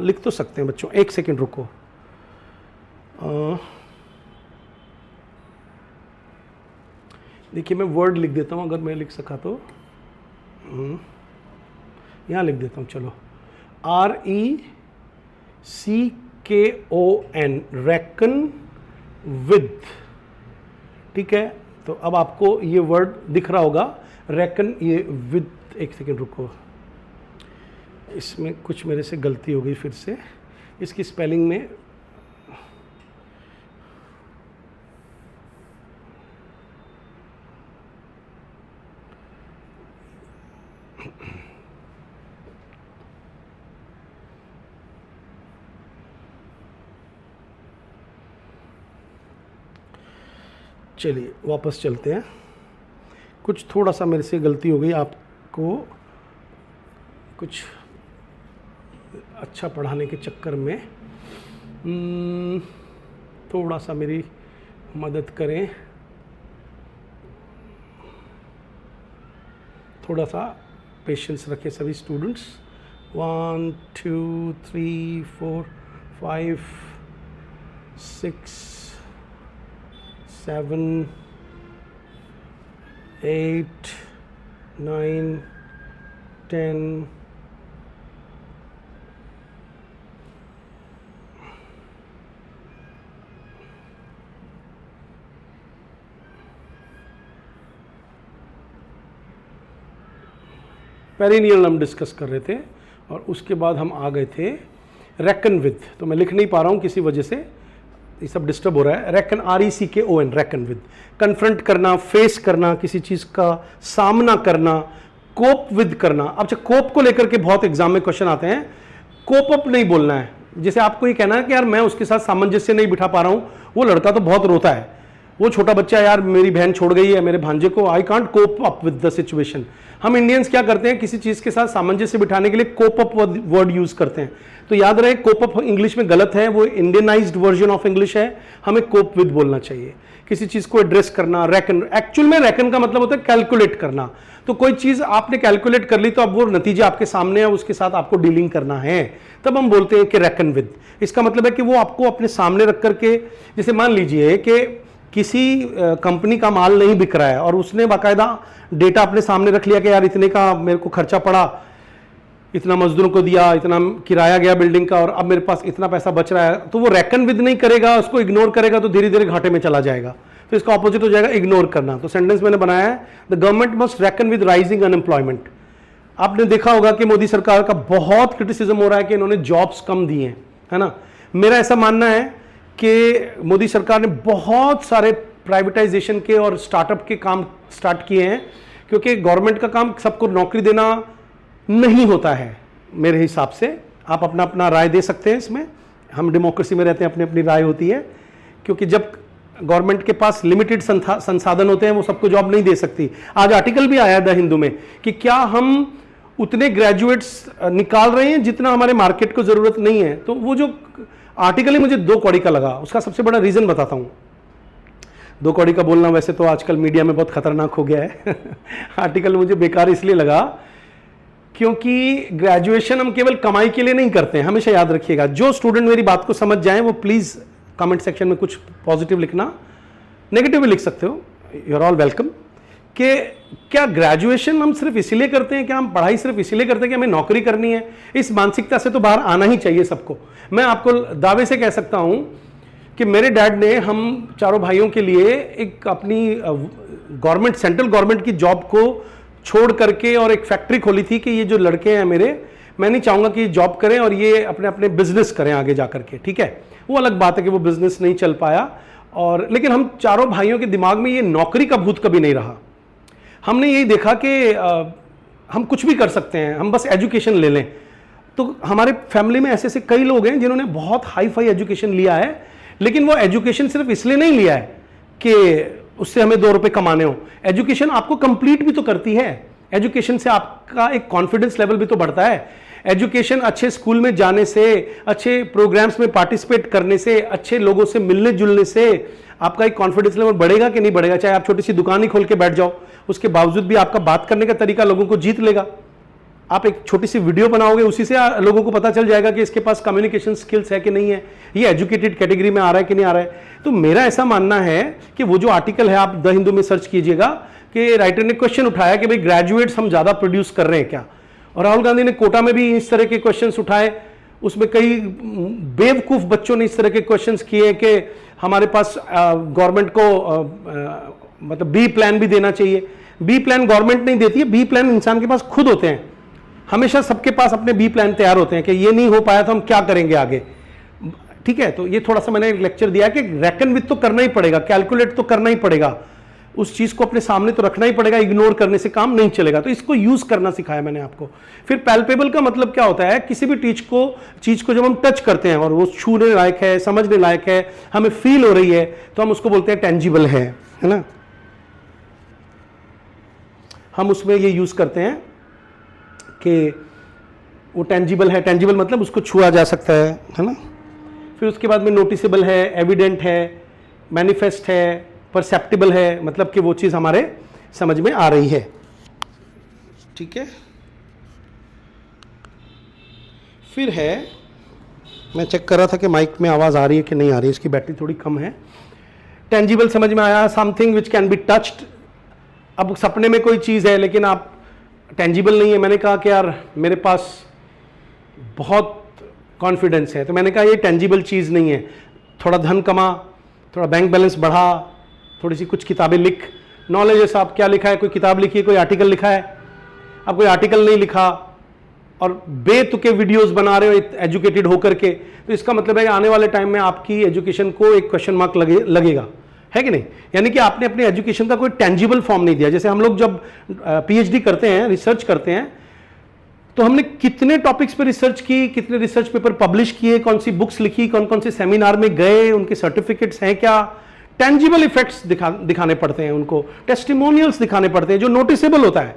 लिख तो सकते हैं बच्चों, एक सेकंड रुको। देखिए मैं वर्ड लिख देता हूं, अगर मैं लिख सका तो यहां लिख देता हूं, चलो। RECKON, रेकन विद, ठीक है। तो अब आपको ये वर्ड दिख रहा होगा, रेकन, ये विद। एक सेकेंड रुको, इसमें कुछ मेरे से गलती हो गई फिर से, इसकी स्पेलिंग में। चलिए वापस चलते हैं, कुछ थोड़ा सा मेरे से गलती हो गई, आपको कुछ अच्छा पढ़ाने के चक्कर में थोड़ा सा मेरी मदद करें, थोड़ा सा पेशेंस रखें सभी स्टूडेंट्स। 1 2 3 4 5 6 7 8 9 10 पेरिनियल हम डिस्कस कर रहे थे, और उसके बाद हम आ गए थे रेकन विद। तो मैं लिख नहीं पा रहा हूँ किसी वजह से, ये सब डिस्टर्ब हो रहा है। Reckon, RECKON, reckon with, confront करना, फेस करना, किसी चीज का सामना करना, कोप विद करना। अब जब कोप को लेकर के बहुत एग्जाम में क्वेश्चन आते हैं, कोप अप नहीं बोलना है। जैसे आपको ये कहना है कि यार मैं उसके साथ सामंजस्य नहीं बिठा पा रहा हूं, वो लड़का तो बहुत रोता है, वो छोटा बच्चा यार मेरी बहन छोड़ गई है, मेरे भांजे को, I can't cope up with the situation. हम इंडियंस क्या करते हैं, किसी चीज के साथ सामंजस्य बिठाने के लिए कोप अप वर्ड यूज करते हैं। तो याद रहे, कोप अप इंग्लिश में गलत है, वो इंडियनाइज्ड वर्जन ऑफ इंग्लिश है, हमें कोप विद बोलना चाहिए। किसी चीज को एड्रेस करना, रेकन, एक्चुअल में रेकन का मतलब होता है कैलकुलेट करना। तो कोई चीज आपने कैलकुलेट कर ली, तो अब वो नतीजा आपके सामने है, उसके साथ आपको डीलिंग करना है, तब हम बोलते हैं कि रेकन विद। इसका मतलब है कि वो आपको अपने सामने रख करके, जैसे मान लीजिए कि किसी कंपनी का माल नहीं बिक रहा है और उसने बाकायदा डेटा अपने सामने रख लिया कि यार इतने का मेरे को खर्चा पड़ा, इतना मजदूरों को दिया, इतना किराया गया बिल्डिंग का और अब मेरे पास इतना पैसा बच रहा है, तो वो रेकन विद नहीं करेगा, उसको इग्नोर करेगा तो धीरे धीरे घाटे में चला जाएगा। तो इसका ऑपोजिट हो जाएगा इग्नोर करना। तो सेंटेंस मैंने बनाया है, the government must reckon with rising unemployment. आपने देखा होगा कि मोदी सरकार का बहुत क्रिटिसिज्म हो रहा है कि इन्होंने जॉब्स कम दिए हैं, है ना। मेरा ऐसा मानना है कि मोदी सरकार ने बहुत सारे प्राइवेटाइजेशन के और स्टार्टअप के काम स्टार्ट किए हैं, क्योंकि गवर्नमेंट का काम सबको नौकरी देना नहीं होता है मेरे हिसाब से। आप अपना अपना राय दे सकते हैं इसमें, हम डेमोक्रेसी में रहते हैं, अपनी अपनी राय होती है। क्योंकि जब गवर्नमेंट के पास लिमिटेड संसाधन होते हैं वो सबको जॉब नहीं दे सकती। आज आर्टिकल भी आया द हिंदू में कि क्या हम उतने ग्रेजुएट्स निकाल रहे हैं जितना हमारे मार्केट को जरूरत नहीं है। तो वो जो आर्टिकल ही मुझे 2 कौड़ी का लगा, उसका सबसे बड़ा रीजन बताता हूं। 2 कौड़ी का बोलना वैसे तो आजकल मीडिया में बहुत खतरनाक हो गया है आर्टिकल मुझे बेकार इसलिए लगा क्योंकि ग्रेजुएशन हम केवल कमाई के लिए नहीं करते हैं। हमेशा याद रखिएगा, जो स्टूडेंट मेरी बात को समझ जाएं वो प्लीज कमेंट सेक्शन में कुछ पॉजिटिव लिखना, नेगेटिव भी लिख सकते हो, यू आर ऑल वेलकम। कि क्या ग्रेजुएशन हम सिर्फ इसीलिए करते हैं, क्या हम पढ़ाई सिर्फ इसीलिए करते हैं कि हमें नौकरी करनी है? इस मानसिकता से तो बाहर आना ही चाहिए सबको। मैं आपको दावे से कह सकता हूं कि मेरे डैड ने हम चारों भाइयों के लिए एक अपनी गवर्नमेंट, सेंट्रल गवर्नमेंट की जॉब को छोड़ करके और एक फैक्ट्री खोली थी कि ये जो लड़के हैं मेरे, मैं नहीं चाहूंगा कि ये जॉब करें और ये अपने अपने बिजनेस करें आगे जा करके, ठीक है। वो अलग बात है कि वो बिजनेस नहीं चल पाया, और लेकिन हम चारों भाइयों के दिमाग में ये नौकरी का भूत कभी नहीं रहा। हमने यही देखा कि हम कुछ भी कर सकते हैं, हम बस एजुकेशन ले लें। तो हमारे फैमिली में ऐसे ऐसे कई लोग हैं जिन्होंने बहुत हाई फाई एजुकेशन लिया है, लेकिन वो एजुकेशन सिर्फ इसलिए नहीं लिया है कि उससे हमें 2 रुपए कमाने हो। एजुकेशन आपको कंप्लीट भी तो करती है, एजुकेशन से आपका एक कॉन्फिडेंस लेवल भी तो बढ़ता है। एजुकेशन अच्छे स्कूल में जाने से, अच्छे प्रोग्राम्स में पार्टिसिपेट करने से, अच्छे लोगों से मिलने जुलने से आपका एक कॉन्फिडेंस लेवल बढ़ेगा कि नहीं बढ़ेगा? चाहे आप छोटी सी दुकान ही खोल के बैठ जाओ, उसके बावजूद भी आपका बात करने का तरीका लोगों को जीत लेगा। आप एक छोटी सी वीडियो बनाओगे, उसी से लोगों को पता चल जाएगा कि इसके पास कम्युनिकेशन स्किल्स है कि नहीं है, ये एजुकेटेड कैटेगरी में आ रहा है कि नहीं आ रहा है। तो मेरा ऐसा मानना है कि वो जो आर्टिकल है, आप द हिंदू में सर्च कीजिएगा, कि राइटर ने क्वेश्चन उठाया कि भाई ग्रेजुएट्स हम ज्यादा प्रोड्यूस कर रहे हैं क्या, और राहुल गांधी ने कोटा में भी इस तरह के क्वेश्चंस उठाए। उसमें कई बेवकूफ बच्चों ने इस तरह के क्वेश्चंस किए कि हमारे पास गवर्नमेंट को मतलब बी प्लान भी देना चाहिए। बी प्लान गवर्नमेंट नहीं देती है, बी प्लान इंसान के पास खुद होते हैं। हमेशा सबके पास अपने बी प्लान तैयार होते हैं कि ये नहीं हो पाया तो हम क्या करेंगे आगे, ठीक है। तो ये थोड़ा सा मैंने एक लेक्चर दिया कि रेकन विथ तो करना ही पड़ेगा, कैलकुलेट तो करना ही पड़ेगा, उस चीज को अपने सामने तो रखना ही पड़ेगा, इग्नोर करने से काम नहीं चलेगा। तो इसको यूज करना सिखाया मैंने आपको। फिर पैल्पेबल का मतलब क्या होता है? किसी भी चीज को जब हम टच करते हैं और वो छूने लायक है, समझने लायक है, हमें फील हो रही है, तो हम उसको बोलते हैं टेंजिबल है ना। हम उसमें ये यूज करते हैं कि वो टेंजिबल है। टेंजिबल मतलब उसको छुआ जा सकता है ना। फिर उसके बाद में नोटिसेबल है, एविडेंट है, मैनिफेस्ट है, परसेप्टिबल है, मतलब कि वो चीज़ हमारे समझ में आ रही है, ठीक है। फिर है, मैं चेक कर रहा था कि माइक में आवाज़ आ रही है कि नहीं आ रही है, इसकी बैटरी थोड़ी कम है। टेंजिबल समझ में आया, something which can be touched. अब सपने में कोई चीज़ है लेकिन आप टेंजिबल नहीं है। मैंने कहा कि यार मेरे पास बहुत कॉन्फिडेंस है, तो मैंने कहा ये टेंजिबल चीज़ नहीं है। थोड़ा धन कमा, थोड़ा बैंक बैलेंस बढ़ा, थोड़ी सी कुछ किताबें लिख। नॉलेज है साहब, क्या लिखा है? कोई किताब लिखी है, कोई आर्टिकल लिखा है? अब कोई आर्टिकल नहीं लिखा और बेतुके वीडियोस बना रहे हो एजुकेटेड होकर के, तो इसका मतलब है आने वाले टाइम में आपकी एजुकेशन को एक क्वेश्चन मार्क लगेगा, है कि नहीं। यानी कि आपने अपनी एजुकेशन का कोई टेंजिबल फॉर्म नहीं दिया। जैसे हम लोग जब पीएचडी करते हैं, रिसर्च करते हैं, तो हमने कितने टॉपिक्स पे रिसर्च की, कितने रिसर्च पेपर पब्लिश किए, कौन सी बुक्स लिखी, कौन कौन से सेमिनार में गए, उनके सर्टिफिकेट्स हैं क्या, टेंजिबल इफेक्ट्स दिखाने पड़ते हैं, उनको टेस्टिमोनियल्स दिखाने पड़ते हैं जो नोटिसेबल होता है,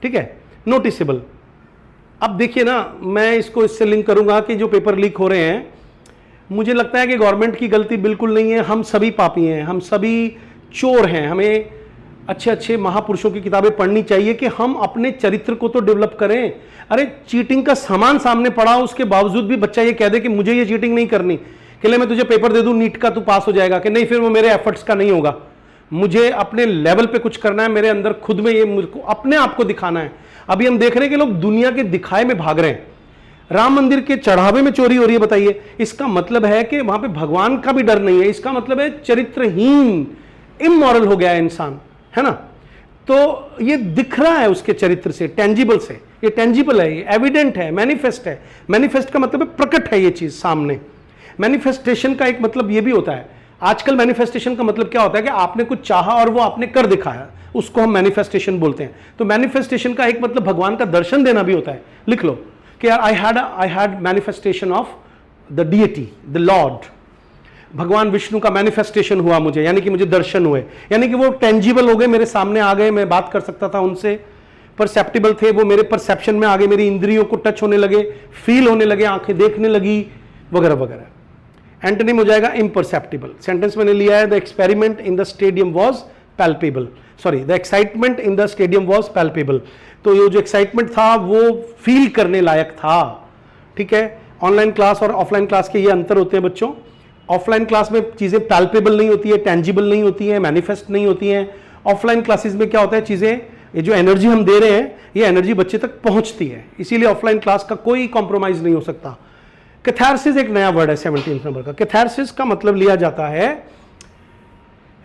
ठीक है, नोटिसेबल। अब देखिए ना, मैं इसको इससे लिंक करूंगा कि जो पेपर लीक हो रहे हैं, मुझे लगता है कि गवर्नमेंट की गलती बिल्कुल नहीं है। हम सभी पापी हैं, हम सभी चोर हैं। हमें अच्छे अच्छे महापुरुषों की किताबें पढ़नी चाहिए कि हम अपने चरित्र को तो डेवलप करें। अरे चीटिंग का सामान सामने पड़ा, उसके बावजूद भी बच्चा ये कह दे कि मुझे ये चीटिंग नहीं करनी, कि ले मैं तुझे पेपर दे दूं नीट का, तू पास हो जाएगा, कि नहीं फिर वो मेरे एफर्ट्स का नहीं होगा। मुझे अपने लेवल पे कुछ करना है, मेरे अंदर खुद में ये मुझको अपने आप को दिखाना है। अभी हम देख रहे हैं कि लोग दुनिया के दिखाए में भाग रहे हैं। राम मंदिर के चढ़ावे में चोरी हो रही है, बताइए, इसका मतलब है कि वहां पे भगवान का भी डर नहीं है। इसका मतलब है चरित्रहीन, इमोरल हो गया है इंसान, है ना। तो ये दिख रहा है उसके चरित्र से, टेंजिबल से। ये टेंजिबल है, ये एविडेंट है, मैनिफेस्ट है। मैनिफेस्ट का मतलब है प्रकट है ये चीज सामने। मैनिफेस्टेशन का एक मतलब ये भी होता है, आजकल मैनिफेस्टेशन का मतलब क्या होता है कि आपने कुछ चाहा और वो आपने कर दिखाया, उसको हम मैनिफेस्टेशन बोलते हैं। तो मैनिफेस्टेशन का एक मतलब भगवान का दर्शन देना भी होता है। लिख लो कि यार I had manifestation of the deity, the lord. भगवान विष्णु का मैनिफेस्टेशन हुआ मुझे, यानी कि मुझे दर्शन हुए, यानी कि वो टेंजिबल हो गए, मेरे सामने आ गए, मैं बात कर सकता था उनसे, परसेप्टिबल थे, वो मेरे परसेप्शन में आ गए, मेरी इंद्रियों को टच होने लगे, फील होने लगे, आंखें देखने लगी, वगैरह वगैरह। एंटोनिम हो जाएगा इम्परसेप्टिबल। सेंटेंस मैंने लिया है, the experiment in the stadium was palpable, sorry the excitement in the stadium was palpable. तो ये जो एक्साइटमेंट था वो फील करने लायक था। ठीक है, ऑनलाइन क्लास और ऑफलाइन क्लास के ये अंतर होते हैं बच्चों। ऑफलाइन क्लास में चीजें पैल्पेबल नहीं होती है, टेंजिबल नहीं होती है, मैनिफेस्ट नहीं होती हैं। ऑफलाइन क्लासेस में क्या होता है, चीजें, ये जो एनर्जी हम दे रहे हैं, ये एनर्जी बच्चे तक पहुंचती है, इसीलिए ऑफलाइन क्लास का कोई कॉम्प्रोमाइज नहीं हो सकता। कैथारसिस एक नया वर्ड है 17 नंबर का। कैथारसिस का मतलब लिया जाता है,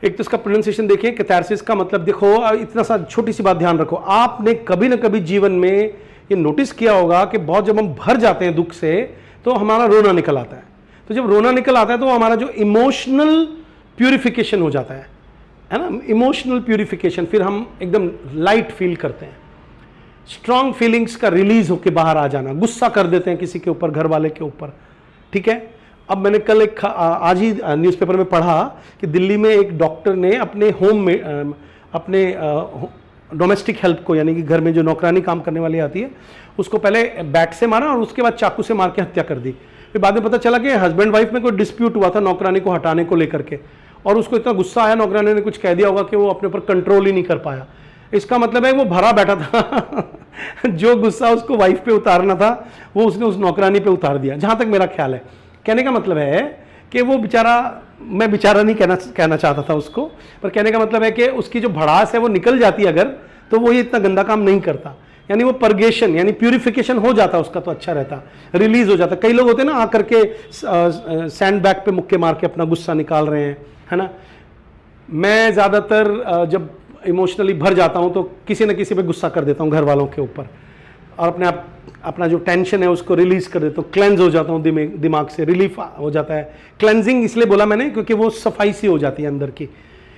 एक तो इसका प्रोनाउंसिएशन देखिए, कैथारसिस का मतलब देखो, इतना सा छोटी सी बात ध्यान रखो, आपने कभी ना कभी जीवन में ये नोटिस किया होगा कि बहुत जब हम भर जाते हैं दुख से तो हमारा रोना निकल आता है। तो जब रोना निकल आता है तो हमारा जो इमोशनल प्यूरिफिकेशन हो जाता है ना, इमोशनल प्यूरिफिकेशन, फिर हम एकदम लाइट फील करते हैं, स्ट्रॉन्ग फीलिंग्स का रिलीज होकर बाहर आ जाना, गुस्सा कर देते हैं किसी के ऊपर, घर वाले के ऊपर। ठीक है, अब मैंने कल एक आज ही न्यूज़पेपर में पढ़ा कि दिल्ली में एक डॉक्टर ने अपने होम में अपने डोमेस्टिक हेल्प को, यानी कि घर में जो नौकरानी काम करने वाली आती है, उसको पहले बैट से मारा और उसके बाद चाकू से मार के हत्या कर दी। फिर बाद में पता चला कि हस्बैंड वाइफ में कोई डिस्प्यूट हुआ था नौकरानी को हटाने को लेकर के, और उसको इतना गुस्सा आया, नौकरानी ने कुछ कह दिया होगा कि वो अपने ऊपर कंट्रोल ही नहीं कर पाया। इसका मतलब है वो भरा बैठा था जो गुस्सा उसको वाइफ पे उतारना था वो उसने उस नौकरानी पे उतार दिया, जहां तक मेरा ख्याल है। कहने का मतलब है कि वो बेचारा, मैं बेचारा नहीं कहना चाहता था उसको, पर कहने का मतलब है कि उसकी जो भड़ास है वो निकल जाती है अगर, तो वो ये इतना गंदा काम नहीं करता। यानी वो परगेशन यानी प्यूरिफिकेशन हो जाता उसका, तो अच्छा रहता, रिलीज हो जाता। कई लोग होते हैं ना आकर के सैंड बैग पे मुक्के मार के अपना गुस्सा निकाल रहे हैं, है ना। मैं ज़्यादातर जब इमोशनली भर जाता हूँ तो किसी न किसी पे गुस्सा कर देता हूँ, घर वालों के ऊपर, और अपना जो टेंशन है उसको रिलीज कर देता हूँ, क्लेंज हो जाता हूँ, दिमाग से रिलीफ हो जाता है। क्लेंजिंग इसलिए बोला मैंने क्योंकि वो सफाई सी हो जाती है अंदर की,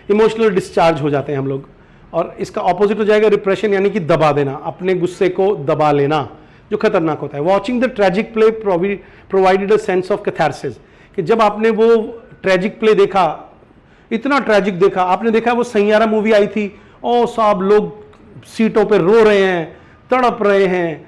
इमोशनल डिस्चार्ज हो जाते हैं हम लोग। और इसका ऑपोजिट हो जाएगा रिप्रेशन, यानी कि दबा देना, अपने गुस्से को दबा लेना, जो खतरनाक होता है। Watching the tragic play provided a sense of catharsis, कि जब आपने वो ट्रेजिक प्ले देखा, इतना ट्रेजिक देखा, आपने देखा वो सैयारा मूवी आई थी, ओ साहब लोग सीटों पे रो रहे हैं, तड़प रहे हैं,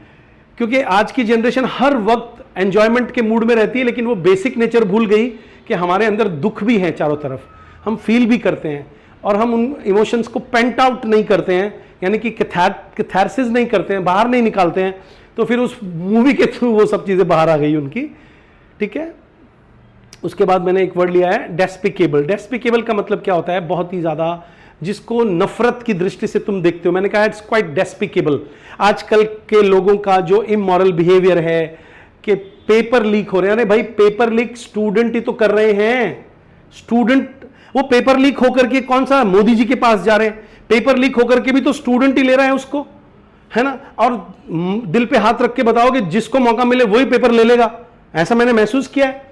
क्योंकि आज की जनरेशन हर वक्त एंजॉयमेंट के मूड में रहती है, लेकिन वो बेसिक नेचर भूल गई कि हमारे अंदर दुख भी है चारों तरफ, हम फील भी करते हैं और हम उन इमोशंस को पेंट आउट नहीं करते हैं, यानी कि कैथारसिस नहीं करते हैं, बाहर नहीं निकालते हैं। तो फिर उस मूवी के थ्रू वो सब चीज़ें बाहर आ गई उनकी। ठीक है, उसके बाद मैंने एक वर्ड लिया है डेस्पिकेबल। डेस्पिकेबल का मतलब क्या होता है, बहुत ही ज़्यादा जिसको नफरत की दृष्टि से तुम देखते हो। मैंने कहा इट्स क्वाइट डेस्पिकेबल। आजकल के लोगों का जो इमोरल बिहेवियर है कि पेपर लीक हो रहे हैं। अरे भाई, पेपर लीक स्टूडेंट ही तो कर रहे हैं। स्टूडेंट, वो पेपर लीक होकर के कौन सा मोदी जी के पास जा रहे हैं, पेपर लीक होकर के भी तो स्टूडेंट ही ले रहा है उसको, है ना। और दिल पे हाथ रख के बताओ कि जिसको मौका मिले वही पेपर ले लेगा, ऐसा मैंने महसूस किया है।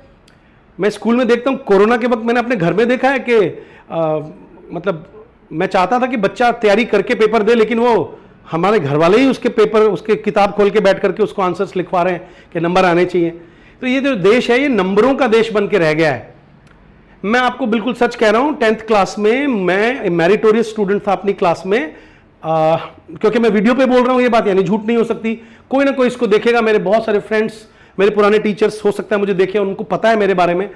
मैं स्कूल में देखता हूं, कोरोना के वक्त मैंने अपने घर में देखा है कि मतलब मैं चाहता था कि बच्चा तैयारी करके पेपर दे, लेकिन वो हमारे घर वाले ही उसके पेपर, उसके किताब खोल के बैठ करके उसको आंसर्स लिखवा रहे हैं कि नंबर आने चाहिए। तो ये जो देश है ये नंबरों का देश बन के रह गया है। मैं आपको बिल्कुल सच कह रहा हूं, 10th क्लास में मैं मेरिटोरियस स्टूडेंट था अपनी क्लास में। क्योंकि मैं वीडियो पे बोल रहा हूं ये बात, यानी झूठ नहीं हो सकती, कोई ना कोई इसको देखेगा। मेरे बहुत सारे फ्रेंड्स, मेरे पुराने टीचर्स हो सकता है मुझे देखे, उनको पता है मेरे बारे में।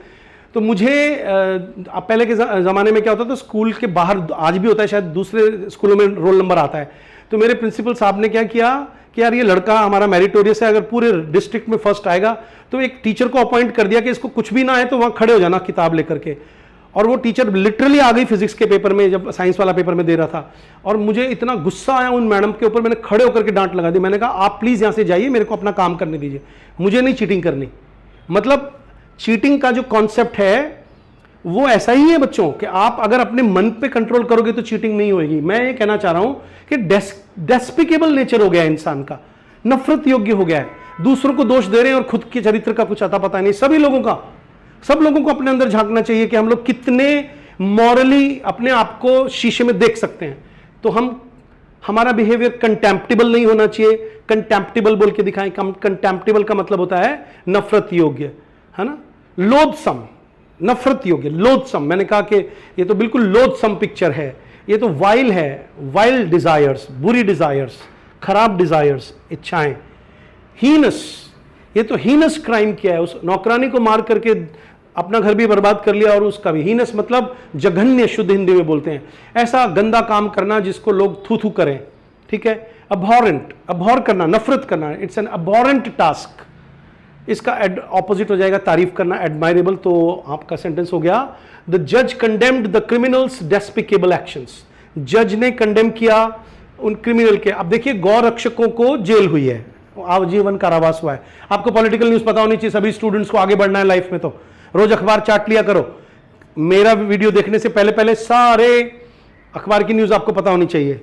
तो मुझे पहले के ज़माने में क्या होता था, स्कूल के बाहर, आज भी होता है शायद, दूसरे स्कूलों में रोल नंबर आता है। तो मेरे प्रिंसिपल साहब ने क्या किया कि यार ये लड़का हमारा मेरिटोरियस है, अगर पूरे डिस्ट्रिक्ट में फर्स्ट आएगा, तो एक टीचर को अपॉइंट कर दिया कि इसको कुछ भी ना आए तो वहां खड़े हो जाना किताब लेकर के। और वो टीचर लिटरली आ गई फिजिक्स के पेपर में, जब साइंस वाला पेपर में दे रहा था, और मुझे इतना गुस्सा आया उन मैडम के ऊपर, मैंने खड़े होकर के डांट लगा दी। मैंने कहा आप प्लीज यहां से जाइए, मेरे को अपना काम करने दीजिए, मुझे नहीं चीटिंग करनी। मतलब चीटिंग का जो कॉन्सेप्ट है वो ऐसा ही है बच्चों, कि आप अगर अपने मन पे कंट्रोल करोगे तो चीटिंग नहीं होगी। मैं ये कहना चाह रहा हूं कि डेस्पिकेबल नेचर हो गया है इंसान का, नफरत योग्य हो गया है, दूसरों को दोष दे रहे हैं और खुद के चरित्र का कुछ अता पता नहीं। सब लोगों को अपने अंदर झांकना चाहिए कि हम लोग कितने मॉरली अपने आप को शीशे में देख सकते हैं। तो हमारा बिहेवियर कंटेम्प्टेबल नहीं होना चाहिए। कंटेम्प्टेबल बोल के दिखाएं, कंटेम्प्टेबल का मतलब होता है नफरत योग्य, है ना। लोथसम, नफरत योग्य, लोथसम, मैंने कहा कि ये तो बिल्कुल लोथसम पिक्चर है, ये तो वाइल है, वाइल्ड डिजायर्स, बुरी डिजायर्स, खराब डिजायर्स, इच्छाएं। हीनस, ये तो हीनस क्राइम किया है, उस नौकरानी को मार करके अपना घर भी बर्बाद कर लिया, और उसका भी। हीनस मतलब जघन्य, शुद्ध हिंदी में बोलते हैं, ऐसा गंदा काम करना जिसको लोग थू थू करें, ठीक है। अबॉरेंट, अबॉर करना, नफरत करना, इट्स एन अबॉरेंट टास्क। इसका ऑपोजिट हो जाएगा तारीफ करना, एडमायरेबल। तो आपका सेंटेंस हो गया, द जज condemned the criminals despicable actions. जज ने कंडेम किया उन क्रिमिनल के। अब देखिए, गौ रक्षकों को जेल हुई है, आजीवन कारावास हुआ है। आपको पॉलिटिकल न्यूज पता होनी चाहिए, सभी स्टूडेंट्स को आगे बढ़ना है लाइफ में, तो रोज अखबार चाट लिया करो। मेरा वीडियो देखने से पहले पहले सारे अखबार की न्यूज आपको पता होनी चाहिए।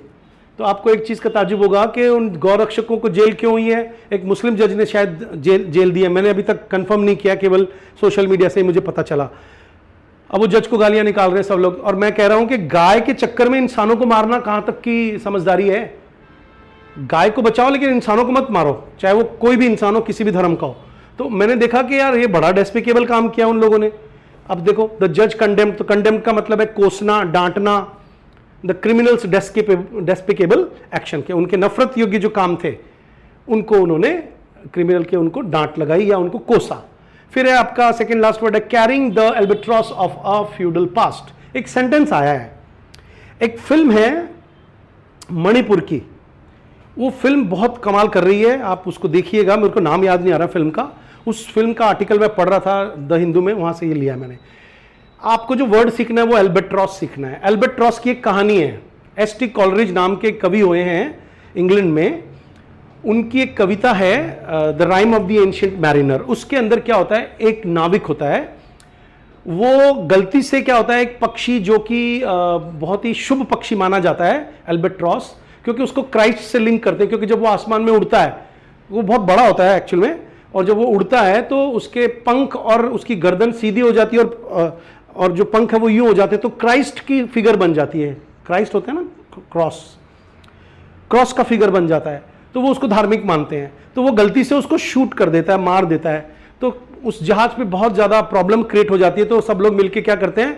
तो आपको एक चीज का ताजुब होगा कि उन गौ रक्षकों को जेल क्यों हुई है। एक मुस्लिम जज ने शायद जेल दी है, मैंने अभी तक कंफर्म नहीं किया, केवल सोशल मीडिया से ही मुझे पता चला। अब वो जज को गालियां निकाल रहे हैं सब लोग, और मैं कह रहा हूं कि गाय के चक्कर में इंसानों को मारना कहां तक की समझदारी है। गाय को बचाओ लेकिन इंसानों को मत मारो, चाहे वो कोई भी इंसान हो, किसी भी धर्म का हो। तो मैंने देखा कि यार ये बड़ा डेस्पिकेबल काम किया उन लोगों ने। अब देखो, द जज कंडेम्ड, तो कंडेम्ड का मतलब है कोसना, डांटना। द क्रिमिनल्स डेस्पिकेबल एक्शन के, उनके नफरत योग्य जो काम थे उनको उन्होंने, क्रिमिनल के, उनको डांट लगाई या उनको कोसा। फिर है आपका सेकेंड लास्ट वर्ड है, carrying the albatross of a feudal past. एक सेंटेंस आया है, एक फिल्म है मणिपुर की, वो फिल्म बहुत कमाल कर रही है, आप उसको देखिएगा। मेरे को नाम याद नहीं आ रहा फिल्म का, उस फिल्म का आर्टिकल मैं पढ़ रहा था द हिंदू में, वहां से ये लिया मैंने। आपको जो वर्ड सीखना है वो एल्बेट्रॉस सीखना है। एल्बेट्रॉस की एक कहानी है, एस.टी. कॉलरिज नाम के कवि हुए हैं इंग्लैंड में, उनकी एक कविता है the rhyme of the ancient mariner. उसके अंदर क्या होता है, एक नाविक होता है, वो गलती से क्या होता है, एक पक्षी जो कि बहुत ही शुभ पक्षी माना जाता है एल्बेट्रॉस, क्योंकि उसको क्राइस्ट से लिंक करते हैं, क्योंकि जब वो आसमान में उड़ता है वो बहुत बड़ा होता है एक्चुअल में, और जब वो उड़ता है तो उसके पंख और उसकी गर्दन सीधी हो जाती है, और जो पंख है वो यूं हो जाते हैं, तो क्राइस्ट की फिगर बन जाती है। क्राइस्ट होते हैं ना, क्रॉस का फिगर बन जाता है, तो वो उसको धार्मिक मानते हैं। तो वो गलती से उसको शूट कर देता है, मार देता है, तो उस जहाज पे बहुत ज्यादा प्रॉब्लम क्रिएट हो जाती है। तो सब लोग मिलके क्या करते हैं,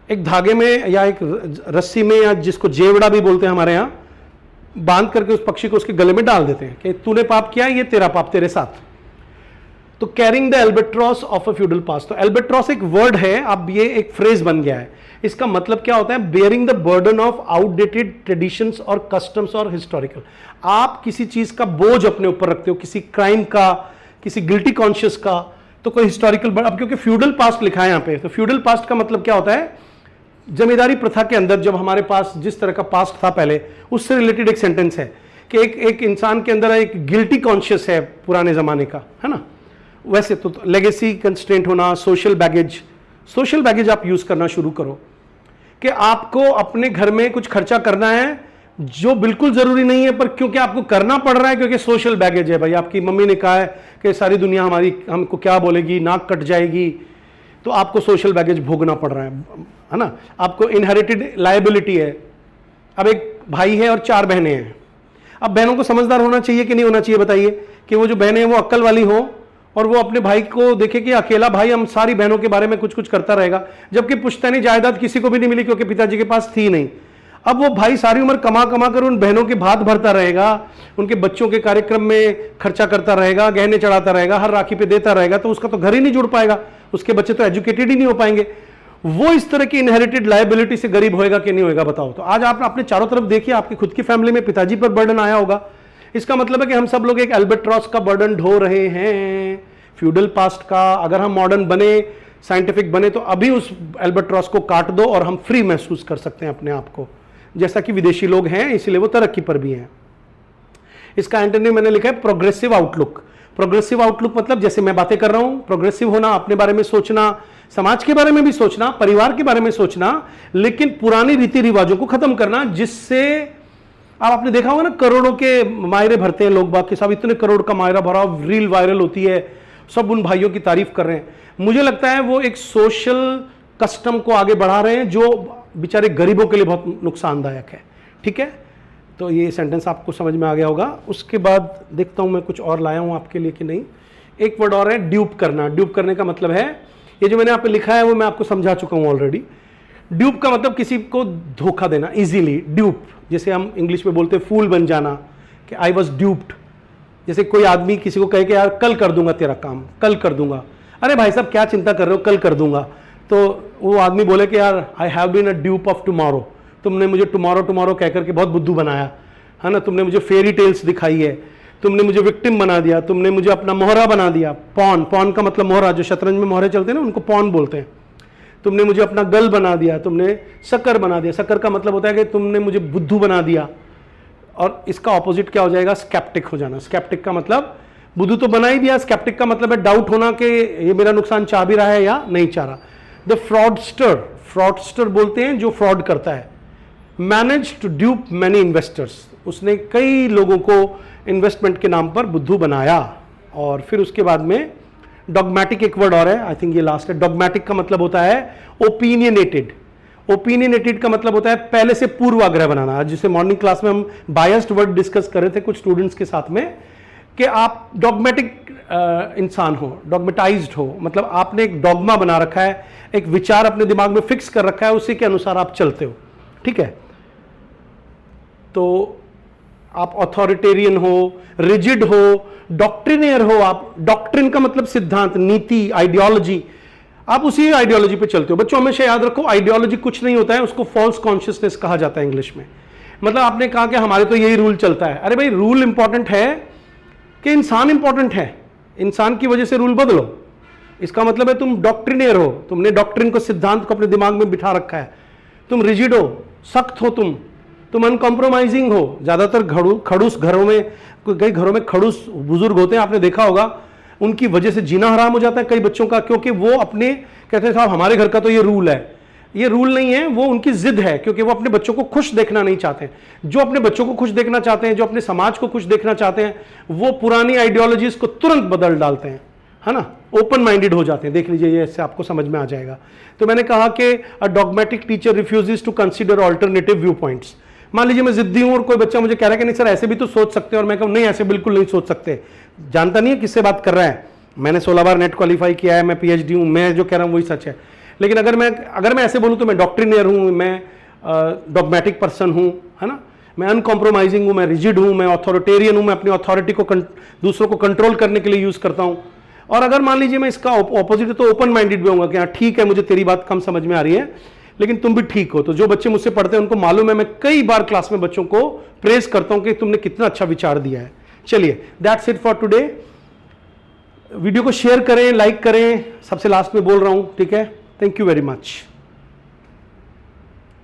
एक धागे में या एक रस्सी में, या जिसको जेवड़ा भी बोलते हैं हमारे यहाँ, बांध करके उस पक्षी को उसके गले में डाल देते हैं कि तूने पाप किया, ये तेरा पाप तेरे साथ। तो carrying the albatross of a feudal past, तो एल्बेट्रॉस एक वर्ड है, अब ये एक फ्रेज बन गया है। इसका मतलब क्या होता है, bearing the burden of outdated traditions और कस्टम्स और हिस्टोरिकल। आप किसी चीज का बोझ अपने ऊपर रखते हो, किसी क्राइम का, किसी गिल्टी कॉन्शियस का, तो कोई हिस्टोरिकल, अब क्योंकि फ्यूडल पास्ट लिखा है यहाँ पे, तो फ्यूडल पास्ट का मतलब क्या होता है, जमींदारी प्रथा के अंदर जब हमारे पास जिस तरह का पास्ट था पहले, उससे रिलेटेड एक सेंटेंस है कि एक इंसान के अंदर एक गिल्टी कॉन्शियस है पुराने जमाने का, है ना। वैसे तो लेगेसी कंस्ट्रेंट होना, सोशल बैगेज आप यूज करना शुरू करो कि आपको अपने घर में कुछ खर्चा करना है जो बिल्कुल जरूरी नहीं है, पर क्योंकि आपको करना पड़ रहा है, क्योंकि सोशल बैगेज है। भाई आपकी मम्मी ने कहा है कि सारी दुनिया हमारी, हमको क्या बोलेगी, नाक कट जाएगी, तो आपको सोशल बैगेज भोगना पड़ रहा है ना। आपको इनहेरिटेड लायबिलिटी है। अब एक भाई है और 4 बहनें हैं। अब बहनों को समझदार होना चाहिए कि नहीं होना चाहिए, बताइए, कि वो जो बहनें हैं वो अक्ल वाली हो, और वो अपने भाई को देखे कि अकेला भाई हम सारी बहनों के बारे में कुछ कुछ करता रहेगा, जबकि पुश्तैनी जायदाद किसी को भी नहीं मिली क्योंकि पिताजी के पास थी नहीं। अब वो भाई सारी उम्र कमा कमा कर उन बहनों के भात भरता रहेगा, उनके बच्चों के कार्यक्रम में खर्चा करता रहेगा, गहने चढ़ाता रहेगा, हर राखी पे देता रहेगा, तो उसका तो घर ही नहीं जुड़ पाएगा, उसके बच्चे तो एजुकेटेड ही नहीं हो पाएंगे। वो इस तरह की इनहेरिटेड लायबिलिटी से गरीब होएगा कि नहीं होएगा, बताओ। तो आज आप अपने चारों तरफ देखिए, आपकी खुद की फैमिली में पिताजी पर बर्डन आया होगा, इसका मतलब है कि हम सब लोग एक एल्बेट्रॉस का बर्डन ढो रहे हैं फ्यूडल पास्ट का। अगर हम मॉडर्न बने, साइंटिफिक बने, तो अभी उस एल्बेट्रॉस को काट दो और हम फ्री महसूस कर सकते हैं अपने आप को, जैसा कि विदेशी लोग हैं, इसलिए वो तरक्की पर भी हैं। इसका एंटोनिम मैंने लिखा है प्रोग्रेसिव आउटलुक। प्रोग्रेसिव आउटलुक मतलब जैसे मैं बातें कर रहा हूं, प्रोग्रेसिव होना, अपने बारे में सोचना, समाज के बारे में भी सोचना, परिवार के बारे में सोचना, लेकिन पुरानी रीति रिवाजों को खत्म करना, जिससे आपने देखा होगा ना, करोड़ों के मायरे भरते हैं लोग, बाकी सब इतने करोड़ का मायरा भरा, रील वायरल होती है, सब उन भाइयों की तारीफ कर रहे हैं। मुझे लगता है वो एक सोशल कस्टम को आगे बढ़ा रहे हैं जो बेचारे गरीबों के लिए बहुत नुकसानदायक है। ठीक है, तो ये सेंटेंस आपको समझ में आ गया होगा। उसके बाद देखता हूं मैं कुछ और लाया हूं आपके लिए कि नहीं। एक वर्ड और है, ड्यूप करना। ड्यूप करने का मतलब है, ये जो मैंने यहाँ पे लिखा है वो मैं आपको समझा चुका हूं ऑलरेडी। ड्यूप का मतलब किसी को धोखा देना, इजीली। ड्यूप, जैसे हम इंग्लिश में बोलते हैं फूल बन जाना, कि आई वॉज ड्यूप्ड। जैसे कोई आदमी किसी को कहे कि यार कल कर दूंगा तेरा काम, कल कर दूंगा। अरे भाई साहब क्या चिंता कर रहे हो, कल कर दूंगा। तो वो आदमी बोले कि यार I have been a dupe of tomorrow, तुमने मुझे टुमारो टुमारो कह करके बहुत बुद्धू बनाया है ना, तुमने मुझे फेरी टेल्स दिखाई है, तुमने मुझे विक्टिम बना दिया, तुमने मुझे अपना मोहरा बना दिया। पॉन, पॉन का मतलब मोहरा, जो शतरंज में मोहरे चलते हैं ना, उनको पॉन बोलते हैं। तुमने मुझे अपना गल बना दिया, तुमने शक्कर बना दिया। शक्कर का मतलब होता है कि तुमने मुझे बुद्धू बना दिया। और इसका ऑपोजिट क्या हो जाएगा, स्केप्टिक हो जाना। स्केप्टिक का मतलब बुद्धू तो बना ही दिया, स्केप्टिक का मतलब है डाउट होना कि ये मेरा नुकसान चाह भी रहा है या नहीं चाह रहा। द फ्रॉडस्टर, फ्रॉडस्टर बोलते हैं जो फ्रॉड करता है। Manage to dupe many investors, उसने कई लोगों को इन्वेस्टमेंट के नाम पर बुद्धू बनाया। और फिर उसके बाद में डॉगमेटिक एक वर्ड और है, आई थिंक ये लास्ट है। डॉगमेटिक का मतलब होता है ओपिनियनेटेड। ओपिनियनेटेड का मतलब होता है पहले से पूर्वाग्रह बनाना। आज जैसे मॉर्निंग क्लास में हम बायस्ड वर्ड डिस्कस कर रहे थे कुछ स्टूडेंट्स के साथ में, कि आप डॉगमेटिक इंसान हो, डॉगमेटाइज्ड हो, मतलब आपने एक डॉगमा बना रखा है, एक विचार अपने दिमाग में फिक्स कर रखा है, उसी के अनुसार आप चलते हो। ठीक है, तो आप अथॉरिटेरियन हो, रिजिड हो, डॉक्ट्रिनियर हो। आप, डॉक्ट्रिन का मतलब सिद्धांत, नीति, आइडियोलॉजी, आप उसी आइडियोलॉजी पे चलते हो। बच्चों हमेशा याद रखो, आइडियोलॉजी कुछ नहीं होता है, उसको फॉल्स कॉन्शियसनेस कहा जाता है इंग्लिश में। मतलब आपने कहा कि हमारे तो यही रूल चलता है। अरे भाई, रूल इंपॉर्टेंट है कि इंसान इंपॉर्टेंट है? इंसान की वजह से रूल बदलो, इसका मतलब है तुम डॉक्ट्रिनियर हो, तुमने डॉक्ट्रिन को, सिद्धांत को अपने दिमाग में बिठा रखा है। तुम रिजिड हो, सख्त हो, तुम अनकॉम्प्रोमाइजिंग हो। ज्यादातर खड़ूस घरों में, कई घरों में खड़ूस बुजुर्ग होते हैं, आपने देखा होगा, उनकी वजह से जीना हराम हो जाता है कई बच्चों का, क्योंकि वो अपने कहते हैं साहब हमारे घर का तो ये रूल है। ये रूल नहीं है, वो उनकी जिद है, क्योंकि वो अपने बच्चों को खुश देखना नहीं चाहते। जो अपने बच्चों को खुश देखना चाहते हैं, जो अपने समाज को खुश देखना चाहते हैं, वो पुरानी आइडियोलॉजीज को तुरंत बदल डालते हैं, है ना, ओपन माइंडेड हो जाते हैं। देख लीजिए, ये इससे आपको समझ में आ जाएगा। तो मैंने कहा कि a dogmatic teacher refuses to consider alternative viewpoints. मान लीजिए मैं जिद्दी हूं और कोई बच्चा मुझे कह रहा है कि नहीं सर ऐसे भी तो सोच सकते हैं, और मैं कहूं नहीं ऐसे बिल्कुल नहीं सोच सकते। जानता नहीं है किससे बात कर रहा है। मैंने 16 बार नेट क्वालिफाई किया है, मैं पीएचडी हूं, मैं जो कह रहा हूं वही सच है। लेकिन अगर मैं ऐसे बोलूं तो मैं डॉक्ट्रिनियर हूं, मैं डॉगमेटिक पर्सन हूं, है ना, मैं अनकॉम्प्रोमाइजिंग हूं, मैं रिजिड हूं, मैं अथॉरिटेरियन हूं, मैं अपनी अथॉरिटी को दूसरों को कंट्रोल करने के लिए यूज करता हूं। और अगर मान लीजिए मैं इसका ऑपोजिट है तो ओपन माइंडेड भी होऊंगा कि हाँ ठीक है, मुझे तेरी बात कम समझ में आ रही है लेकिन तुम भी ठीक हो। तो जो बच्चे मुझसे पढ़ते हैं उनको मालूम है, मैं कई बार क्लास में बच्चों को प्रेज करता हूं कि तुमने कितना अच्छा विचार दिया है। चलिए, that's it for today. Video को शेयर करें, लाइक करें, सबसे लास्ट में बोल रहा हूं, ठीक है। Thank you very much.